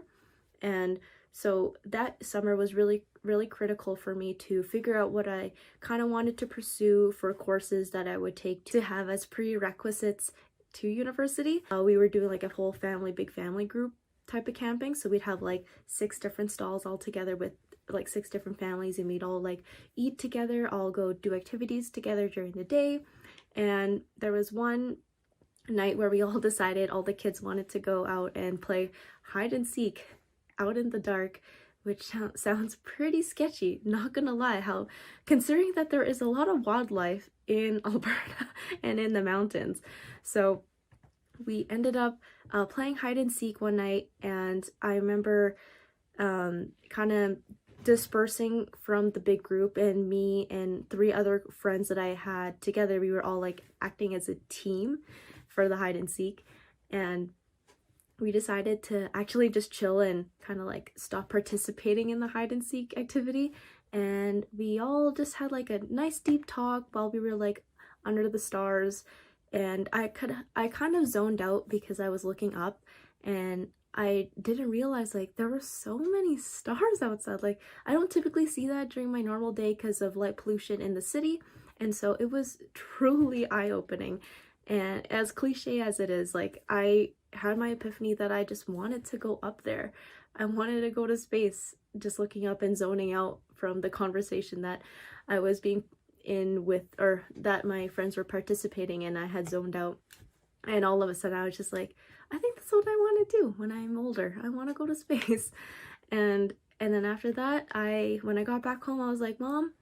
And so that summer was really critical for me to figure out what I kind of wanted to pursue for courses that I would take to have as prerequisites to university. We were doing like a whole family, big family group type of camping. So we'd have like 6 different stalls all together with like 6 different families, and we'd all like eat together, all go do activities together during the day. And there was one night where we all decided all the kids wanted to go out and play hide and seek out in the dark, which sounds pretty sketchy, not gonna lie, how considering that there is a lot of wildlife in Alberta and in the mountains. So we ended up playing hide and seek one night, and I remember kind of dispersing from the big group, and me and 3 other friends that I had together, we were all like acting as a team for the hide and seek, and we decided to actually just chill and kind of like stop participating in the hide and seek activity. And we all just had like a nice deep talk while we were like under the stars. And I kind of zoned out because I was looking up, and I didn't realize like there were so many stars outside. Like I don't typically see that during my normal day because of light pollution in the city. And so it was truly eye-opening. And as cliche as it is, like I had my epiphany that I just wanted to go up there. I wanted to go to space, just looking up and zoning out from the conversation that I was being in with, or that my friends were participating in. I had zoned out, and all of a sudden I was just like, I think that's what I want to do when I'm older. I want to go to space. And then after that, when I got back home, I was like, Mom,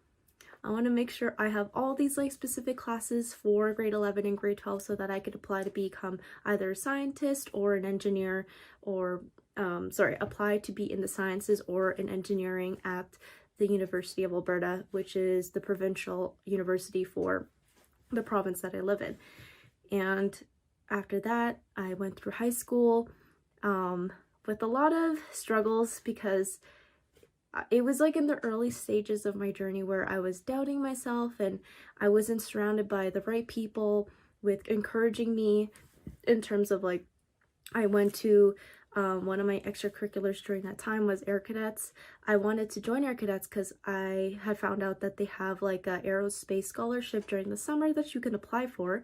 I want to make sure I have all these like specific classes for grade 11 and grade 12 so that I could apply to become either a scientist or an engineer, or apply to be in the sciences or in engineering at the University of Alberta, which is the provincial university for the province that I live in. And after that, I went through high school with a lot of struggles, because it was like in the early stages of my journey where I was doubting myself, and I wasn't surrounded by the right people with encouraging me in terms of like, I went to one of my extracurriculars during that time was Air Cadets. I wanted to join Air Cadets because I had found out that they have like a aerospace scholarship during the summer that you can apply for.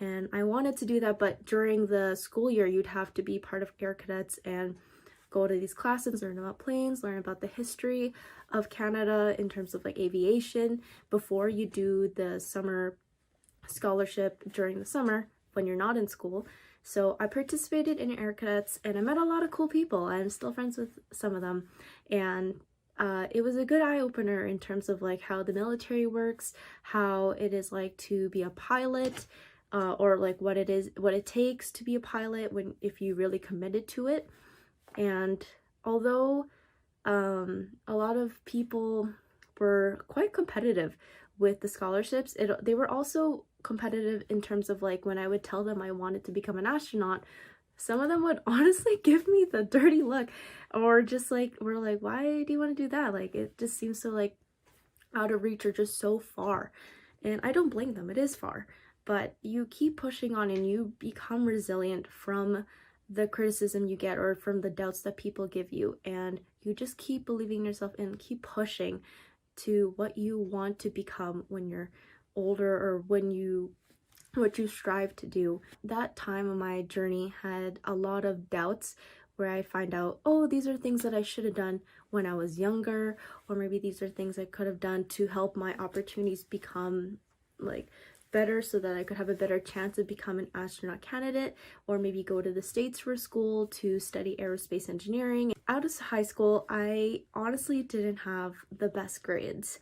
And I wanted to do that, but during the school year, you'd have to be part of Air Cadets and go to these classes, learn about planes, learn about the history of Canada in terms of like aviation before you do the summer scholarship during the summer when you're not in school. So I participated in Air Cadets, and I met a lot of cool people. I'm still friends with some of them, and it was a good eye-opener in terms of like how the military works, how it is like to be a pilot, or like what it takes to be a pilot if you really committed to it. And although a lot of people were quite competitive with the scholarships, they were also competitive in terms of like when I would tell them I wanted to become an astronaut, some of them would honestly give me the dirty look, or just like, we're like, why do you want to do that? Like, it just seems so like out of reach or just so far. And I don't blame them, it is far, but you keep pushing on and you become resilient from the criticism you get or from the doubts that people give you, and you just keep believing in yourself and keep pushing to what you want to become when you're older, or what you strive to do. That time of my journey had a lot of doubts where I find out, oh, these are things that I should have done when I was younger, or maybe these are things I could have done to help my opportunities become like better so that I could have a better chance of becoming an astronaut candidate, or maybe go to the States for school to study aerospace engineering. Out of high school, I honestly didn't have the best grades.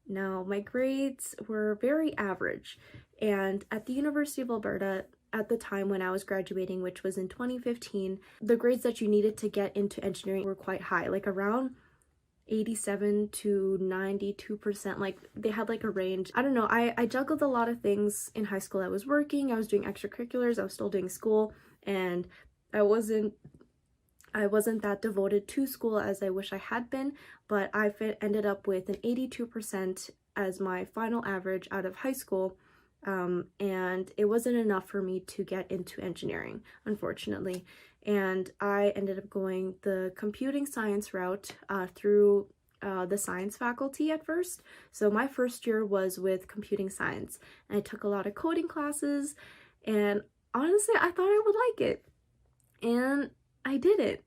Now, my grades were very average, and at the University of Alberta, at the time when I was graduating, which was in 2015, the grades that you needed to get into engineering were quite high, like around 87 to 92%. Like they had like a range. I don't know, I juggled a lot of things in high school. I was working, I was doing extracurriculars, I was still doing school, and I wasn't that devoted to school as I wish I had been, but I ended up with an 82% as my final average out of high school, and it wasn't enough for me to get into engineering, unfortunately. And I ended up going the computing science route through the science faculty at first. So my first year was with computing science, and I took a lot of coding classes, and honestly, I thought I would like it, and I did it.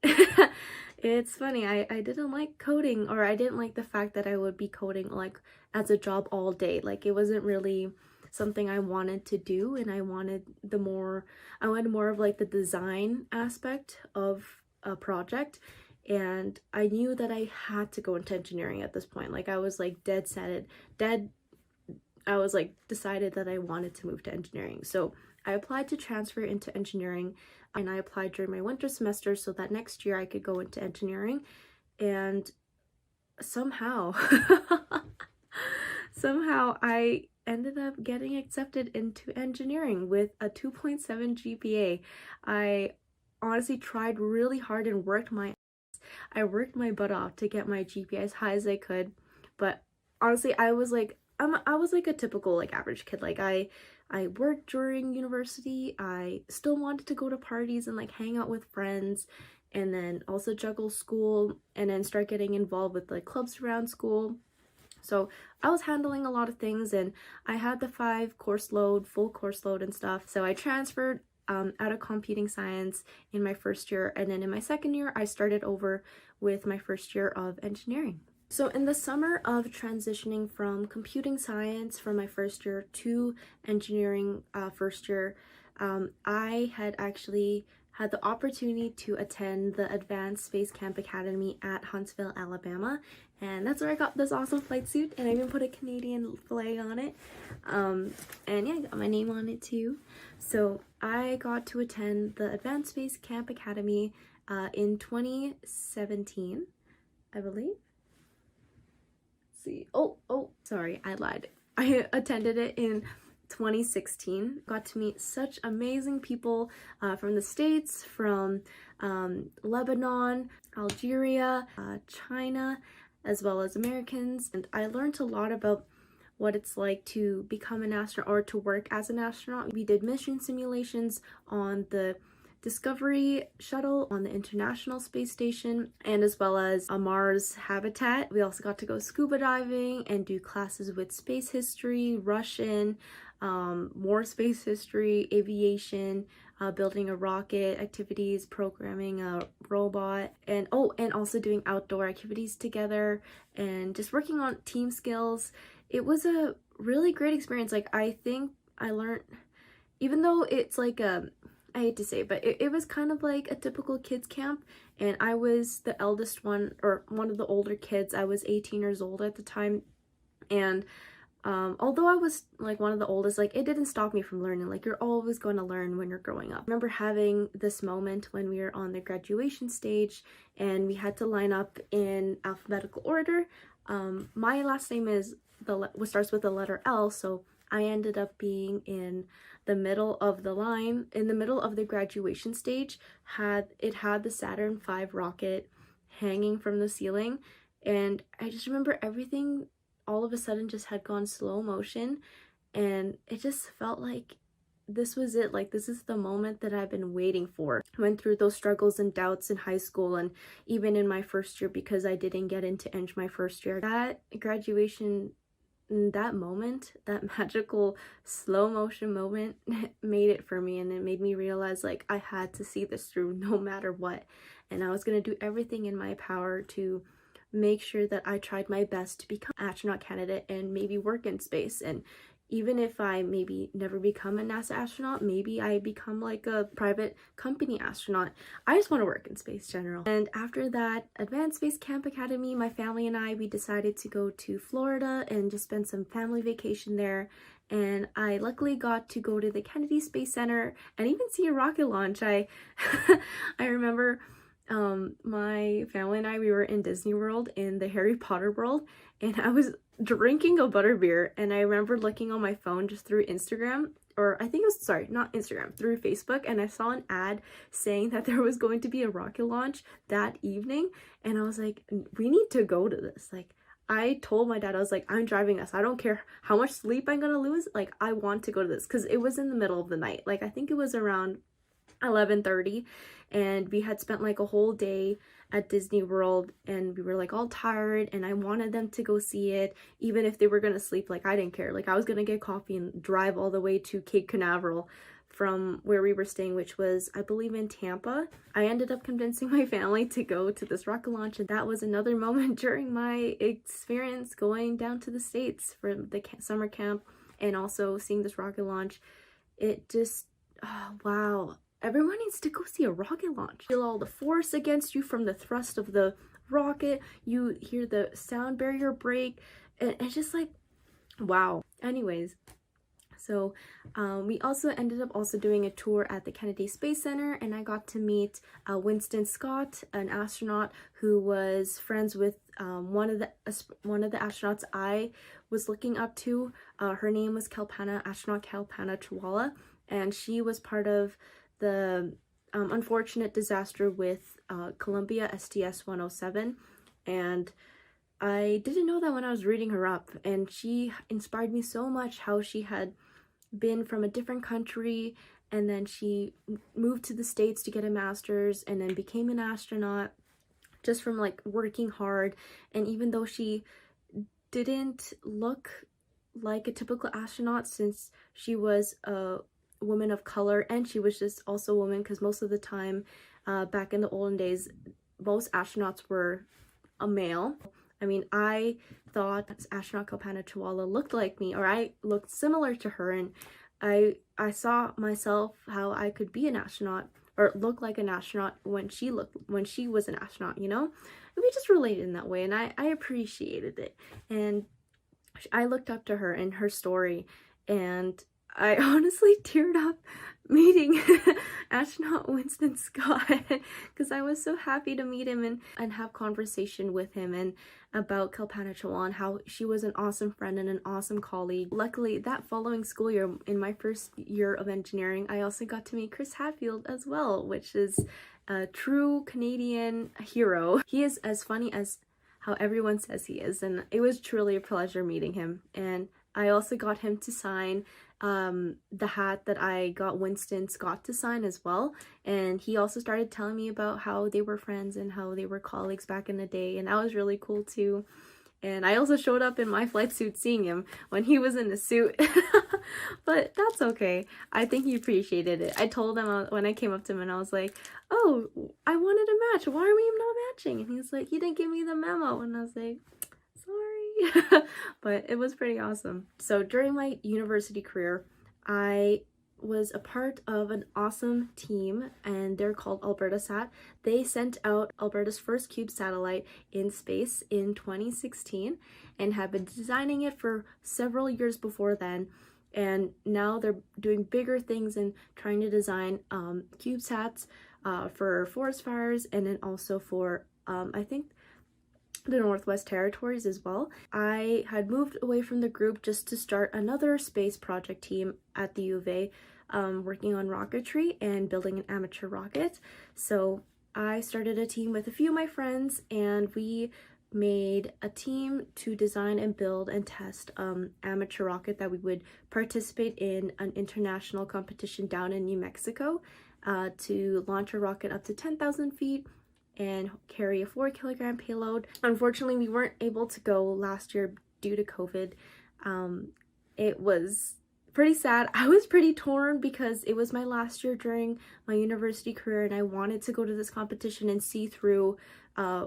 It's funny, I didn't like coding, or I didn't like the fact that I would be coding like as a job all day. Like it wasn't really something I wanted to do, and I wanted more of like the design aspect of a project. And I knew that I had to go into engineering at this point. Like I was like I was like decided that I wanted to move to engineering. So I applied to transfer into engineering, and I applied during my winter semester so that next year I could go into engineering. And somehow I ended up getting accepted into engineering with a 2.7 GPA. I honestly tried really hard and worked my butt off to get my GPA as high as I could. But honestly, I was like a typical like average kid. Like I worked during university. I still wanted to go to parties and like hang out with friends, and then also juggle school, and then start getting involved with like clubs around school. So I was handling a lot of things, and I had the full course load and stuff. So I transferred out of computing science in my first year, and then in my second year I started over with my first year of engineering. So in the summer of transitioning from computing science from my first year to engineering first year, I had actually had the opportunity to attend the Advanced Space Camp Academy at Huntsville, Alabama, and that's where I got this awesome flight suit, and I even put a Canadian flag on it, and yeah, I got my name on it too. So I got to attend the Advanced Space Camp Academy in 2017, I believe. Let's see. Oh, sorry, I lied. I attended it in 2016. Got to meet such amazing people from the States, from Lebanon, Algeria, China, as well as Americans, and I learned a lot about what it's like to become an astronaut or to work as an astronaut. We did mission simulations on the Discovery shuttle, on the International Space Station, and as well as a Mars habitat. We also got to go scuba diving and do classes with space history, Russian, more space history, aviation, building a rocket, activities, programming a robot, and also doing outdoor activities together and just working on team skills. It was a really great experience. Like I think I learned, even though it's like I hate to say it, but it was kind of like a typical kids camp, and I was the eldest one, or one of the older kids. I was 18 years old at the time, and although I was like one of the oldest, like it didn't stop me from learning. Like you're always going to learn when you're growing up. I remember having this moment when we were on the graduation stage and we had to line up in alphabetical order. My last name starts with the letter L, so I ended up being in the middle of the line, in the middle of the graduation stage. It had the Saturn V rocket hanging from the ceiling, and I just remember everything all of a sudden just had gone slow motion, and it just felt like this was it. Like this is the moment that I've been waiting for. I went through those struggles and doubts in high school and even in my first year because I didn't get into Eng my first year. That graduation, that moment, that magical slow motion moment made it for me, and it made me realize like I had to see this through no matter what, and I was going to do everything in my power to make sure that I tried my best to become an astronaut candidate and maybe work in space. And even if I maybe never become a NASA astronaut, maybe I become like a private company astronaut, I just want to work in space general. And after that Advanced Space Camp Academy, my family and I, we decided to go to Florida and just spend some family vacation there. And I luckily got to go to the Kennedy Space Center and even see a rocket launch. I remember my family and I, we were in Disney World in the Harry Potter world, and I was drinking a butterbeer, and I remember looking on my phone just through Instagram, or I think it was, sorry, not Instagram, through Facebook, and I saw an ad saying that there was going to be a rocket launch that evening, and I was like, we need to go to this. Like, I told my dad, I was like, I'm driving us. I don't care how much sleep I'm gonna lose. Like, I want to go to this, because it was in the middle of the night. Like, I think it was around 11:30, and we had spent like a whole day at Disney World, and we were like all tired, and I wanted them to go see it. Even if they were gonna sleep, like I didn't care. Like I was gonna get coffee and drive all the way to Cape Canaveral from where we were staying, which was, I believe, in Tampa. I ended up convincing my family to go to this rocket launch, and that was another moment during my experience going down to the States for the summer camp and also seeing this rocket launch. It just, oh, wow. Everyone needs to go see a rocket launch. Feel all the force against you from the thrust of the rocket. You hear the sound barrier break, and it's just like, wow. Anyways, so we also ended up doing a tour at the Kennedy Space Center, and I got to meet Winston Scott, an astronaut who was friends with one of the astronauts I was looking up to. Her name was astronaut Kalpana Chawla, and she was part of the unfortunate disaster with Columbia STS-107, and I didn't know that when I was reading her up, and she inspired me so much how she had been from a different country and then she moved to the States to get a master's and then became an astronaut just from like working hard. And even though she didn't look like a typical astronaut since she was a woman of color and she was just also a woman, because most of the time back in the olden days most astronauts were a male. I mean, I thought astronaut Kalpana Chawla looked like me, or I looked similar to her, and I saw myself how I could be an astronaut or look like an astronaut when she was an astronaut, you know? And we just related in that way, and I appreciated it. And I looked up to her and her story, and I honestly teared up meeting astronaut Winston Scott because I was so happy to meet him and have conversation with him and about Kalpana Chawla and how she was an awesome friend and an awesome colleague. Luckily, that following school year, in my first year of engineering, I also got to meet Chris Hadfield as well, which is a true Canadian hero. He is as funny as how everyone says he is, and it was truly a pleasure meeting him. And I also got him to sign the hat that I got Winston Scott to sign as well, and he also started telling me about how they were friends and how they were colleagues back in the day, and that was really cool too. And I also showed up in my flight suit seeing him when he was in the suit. But that's okay. I think he appreciated it. I told him when I came up to him and I was like, oh, I wanted a match, why are we not matching? And he's like, you didn't give me the memo. And I was like, sorry. But it was pretty awesome. So during my university career, I was a part of an awesome team, and they're called AlbertaSat. They sent out Alberta's first cube satellite in space in 2016 and have been designing it for several years before then. And now they're doing bigger things and trying to design CubeSats for forest fires, and then also for I think the Northwest Territories as well. I had moved away from the group just to start another space project team at the U of A, working on rocketry and building an amateur rocket. So I started a team with a few of my friends, and we made a team to design and build and test amateur rocket that we would participate in an international competition down in New Mexico to launch a rocket up to 10,000 feet and carry a 4-kilogram payload. Unfortunately, we weren't able to go last year due to COVID. It was pretty sad. I was pretty torn because it was my last year during my university career, and I wanted to go to this competition and see through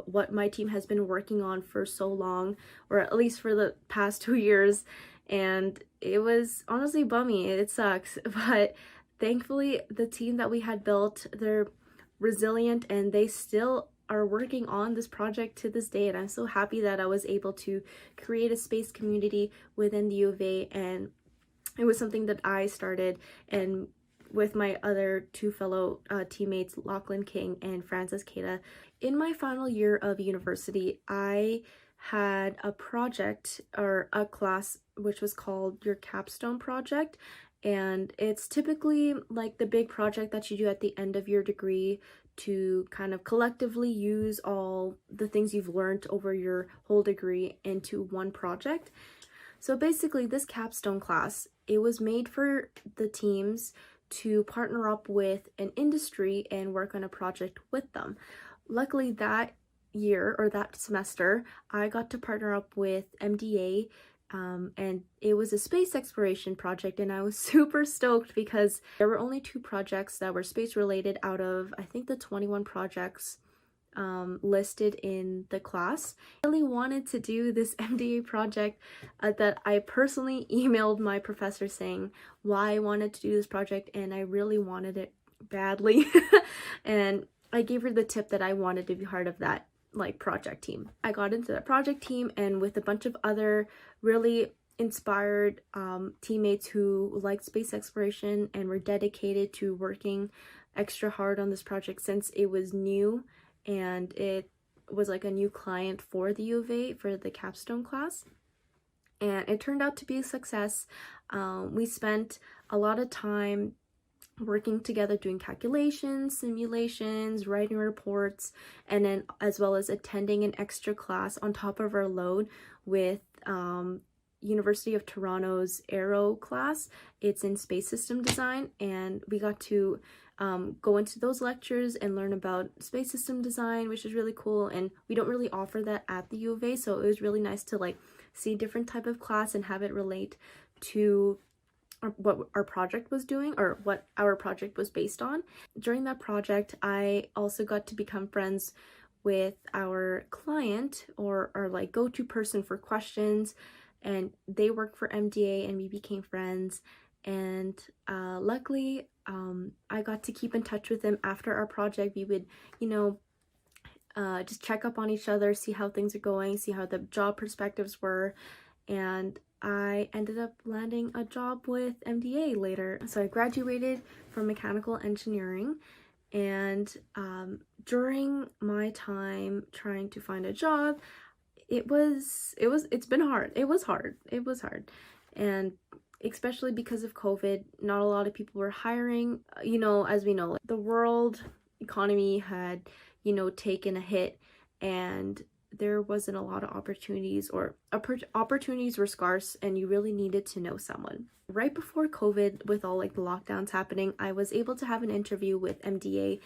what my team has been working on for so long, or at least for the past 2 years. And it was honestly bummy. It sucks. But thankfully, the team that we had built, they're resilient and they still are working on this project to this day, and I'm so happy that I was able to create a space community within the U of A, and it was something that I started and with my other two fellow teammates, Lachlan King and Francis Keita. In my final year of university, I had a project or a class which was called your capstone project. And it's typically like the big project that you do at the end of your degree to kind of collectively use all the things you've learned over your whole degree into one project. So basically this capstone class, it was made for the teams to partner up with an industry and work on a project with them. Luckily that year or that semester, I got to partner up with MDA and it was a space exploration project, and I was super stoked because there were only 2 projects that were space related out of, I think, the 21 projects listed in the class. I really wanted to do this MDA project that I personally emailed my professor saying why I wanted to do this project, and I really wanted it badly. And I gave her the tip that I wanted to be part of that project team. I got into that project team, and with a bunch of other really inspired teammates who liked space exploration and were dedicated to working extra hard on this project since it was new and it was like a new client for the U of A for the capstone class. And it turned out to be a success. We spent a lot of time working together, doing calculations, simulations, writing reports, and then as well as attending an extra class on top of our load with University of Toronto's Aero class. It's in space system design, and we got to go into those lectures and learn about space system design, which is really cool. And we don't really offer that at the U of A, so it was really nice to see a different type of class and have it relate to what our project was doing, or what our project was based on. During that project, I also got to become friends with our client, or our go-to person for questions, and they work for MDA, and we became friends. And luckily, I got to keep in touch with them after our project. We would, just check up on each other, see how things are going, see how the job perspectives were, and I ended up landing a job with MDA later. So I graduated from mechanical engineering, and during my time trying to find a job, it's been hard. It was hard. And especially because of COVID, not a lot of people were hiring. As we know, the world economy had, taken a hit, and there wasn't a lot of opportunities, or opportunities were scarce, and you really needed to know someone. Right before COVID, with all the lockdowns happening, I was able to have an interview with MDA,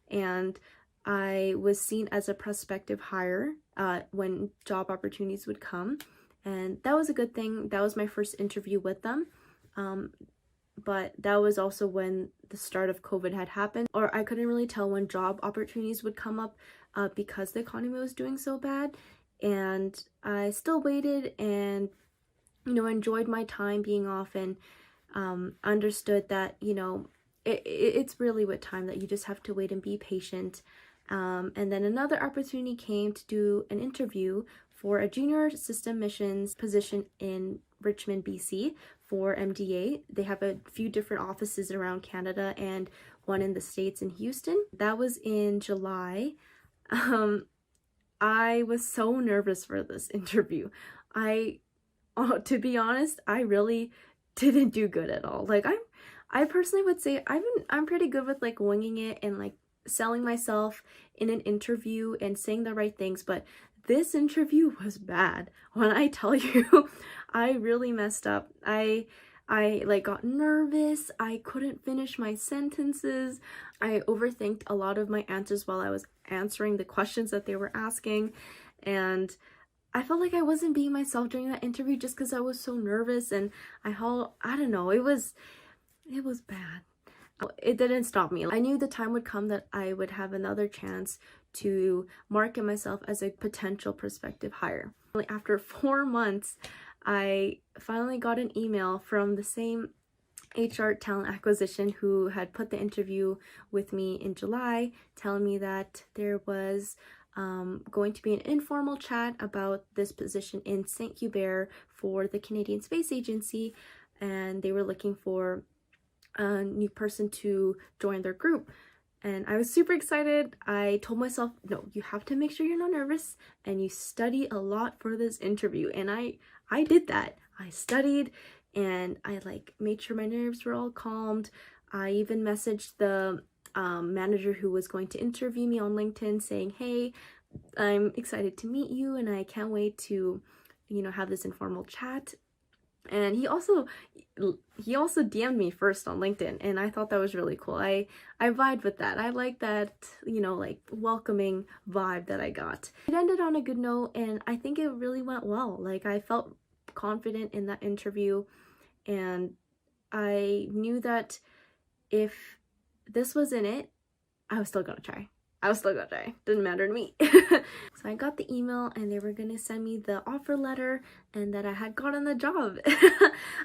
and I was seen as a prospective hire when job opportunities would come, and that was a good thing. That was my first interview with them, but that was also when the start of COVID had happened, or I couldn't really tell when job opportunities would come up because the economy was doing so bad. And I still waited and enjoyed my time being off, and understood that it's really with time that you just have to wait and be patient. And then another opportunity came to do an interview for a junior system missions position in Richmond, BC for MDA. They have a few different offices around Canada and one in the States in Houston. That was in July. I was so nervous for this interview. To be honest, I really didn't do good at all. I personally would say I'm pretty good with winging it and selling myself in an interview and saying the right things, but this interview was bad. When I tell you, I really messed up. I got nervous. I couldn't finish my sentences. I overthinked a lot of my answers while I was answering the questions that they were asking, and I felt like I wasn't being myself during that interview just because I was so nervous. And I don't know, it was bad. It didn't stop me. I knew the time would come that I would have another chance to market myself as a potential prospective hire. After 4 months, I finally got an email from the same HR talent acquisition who had put the interview with me in July, telling me that there was going to be an informal chat about this position in St. Hubert for the Canadian Space Agency, and they were looking for a new person to join their group. And I was super excited. I told myself, no, you have to make sure you're not nervous and you study a lot for this interview. And I did that. I studied, and I made sure my nerves were all calmed. I even messaged the manager who was going to interview me on LinkedIn saying, hey, I'm excited to meet you, and I can't wait to, have this informal chat. And he also DM'd me first on LinkedIn, and I thought that was really cool. I vibed with that. I like that, welcoming vibe that I got. It ended on a good note, and I think it really went well. I felt confident in that interview, and I knew that if this wasn't it, I was still gonna try. Didn't matter to me. So I got the email and they were gonna send me the offer letter and that I had gotten the job.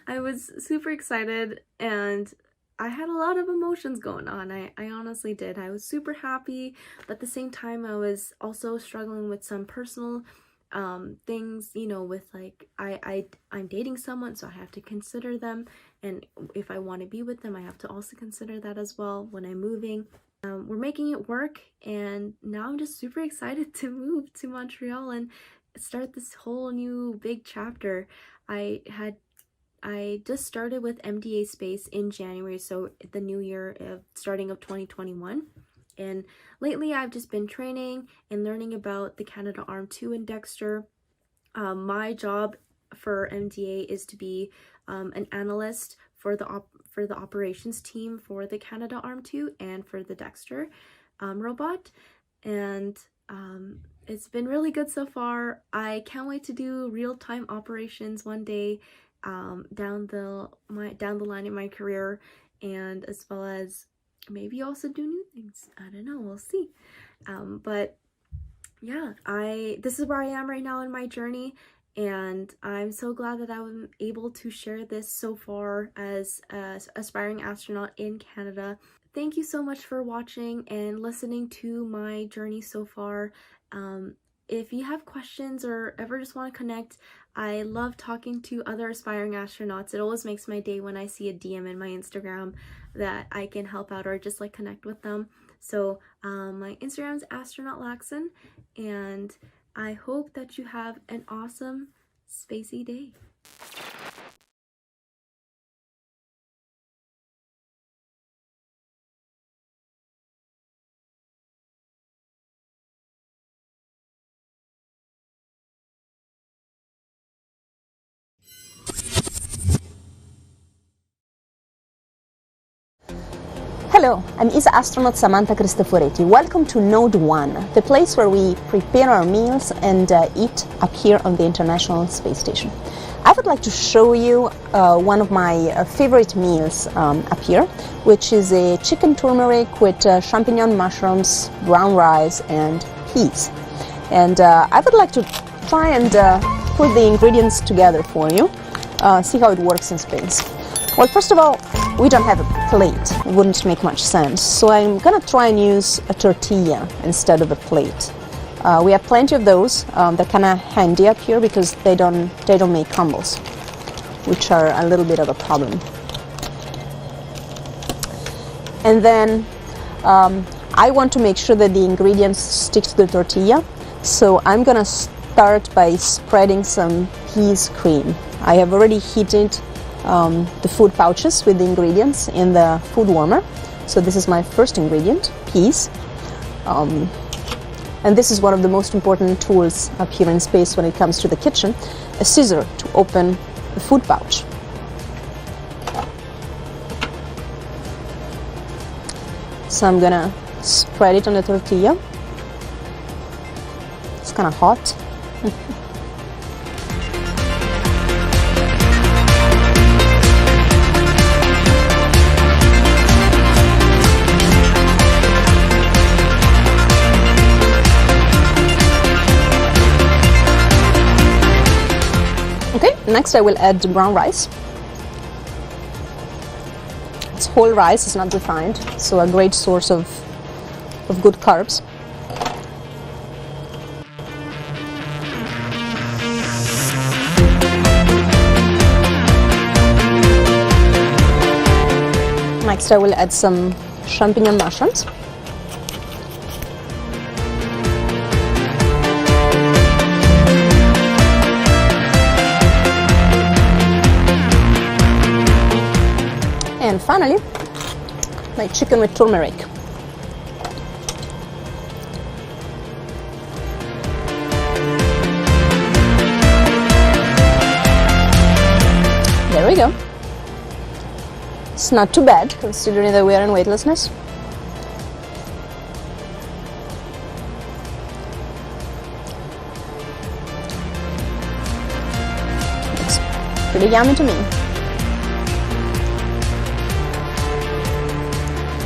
I was super excited and I had a lot of emotions going on. I honestly did. I was super happy, but at the same time I was also struggling with some personal things, you know, with like I'm dating someone, so I have to consider them, and if I want to be with them I have to also consider that as well when I'm moving. We're making it work, and now I'm just super excited to move to Montreal and start this whole new big chapter. I just started with MDA Space in January, so the new year starting of 2021. And lately I've just been training and learning about the Canadarm2 and Dexter. My job for MDA is to be an analyst for the operations team for the Canadarm2 and for the Dexter robot. And it's been really good so far. I can't wait to do real-time operations one day down the line in my career, and as well as maybe also do new things. I don't know, we'll see. But yeah, this is where I am right now in my journey, and I'm so glad that I'm able to share this so far as an aspiring astronaut in Canada. Thank you so much for watching and listening to my journey so far. If you have questions or ever just want to connect, I love talking to other aspiring astronauts. It always makes my day when I see a DM in my Instagram that I can help out or just like connect with them. So my Instagram is astronaut Lacson, and I hope that you have an awesome spacey day. Hello, I'm ESA astronaut Samantha Cristoforetti. Welcome to Node 1, the place where we prepare our meals and eat up here on the International Space Station. I would like to show you one of my favorite meals up here, which is a chicken turmeric with champignon mushrooms, brown rice, and peas. And I would like to try and put the ingredients together for you, see how it works in space. Well, first of all, we don't have a plate. It wouldn't make much sense. So I'm gonna try and use a tortilla instead of a plate. We have plenty of those. They're kind of handy up here because they don't make crumbles, which are a little bit of a problem. And then I want to make sure that the ingredients stick to the tortilla. So I'm gonna start by spreading some peas cream. I have already heated the food pouches with the ingredients in the food warmer. So this is my first ingredient, peas. And this is one of the most important tools up here in space when it comes to the kitchen, a scissor to open the food pouch. So I'm gonna spread it on the tortilla. It's kind of hot. Okay, next I will add the brown rice. It's whole rice, it's not refined, so a great source of good carbs. Next I will add some champignon mushrooms. And finally, my chicken with turmeric. There we go. It's not too bad considering that we are in weightlessness. Looks Pretty yummy to me.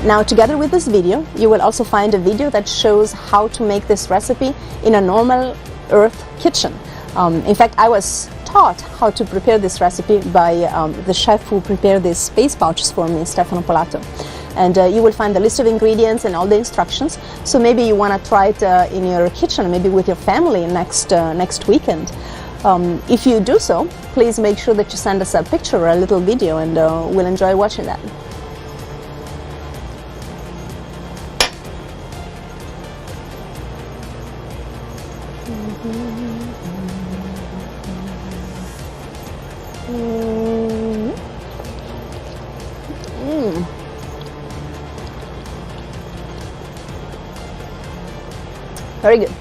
Now, together with this video, you will also find a video that shows how to make this recipe in a normal Earth kitchen. In fact, I was taught how to prepare this recipe by the chef who prepared these space pouches for me, Stefano Polato. And you will find the list of ingredients and all the instructions. So maybe you want to try it in your kitchen, maybe with your family next weekend. If you do so, please make sure that you send us a picture or a little video, and we'll enjoy watching that. Very good.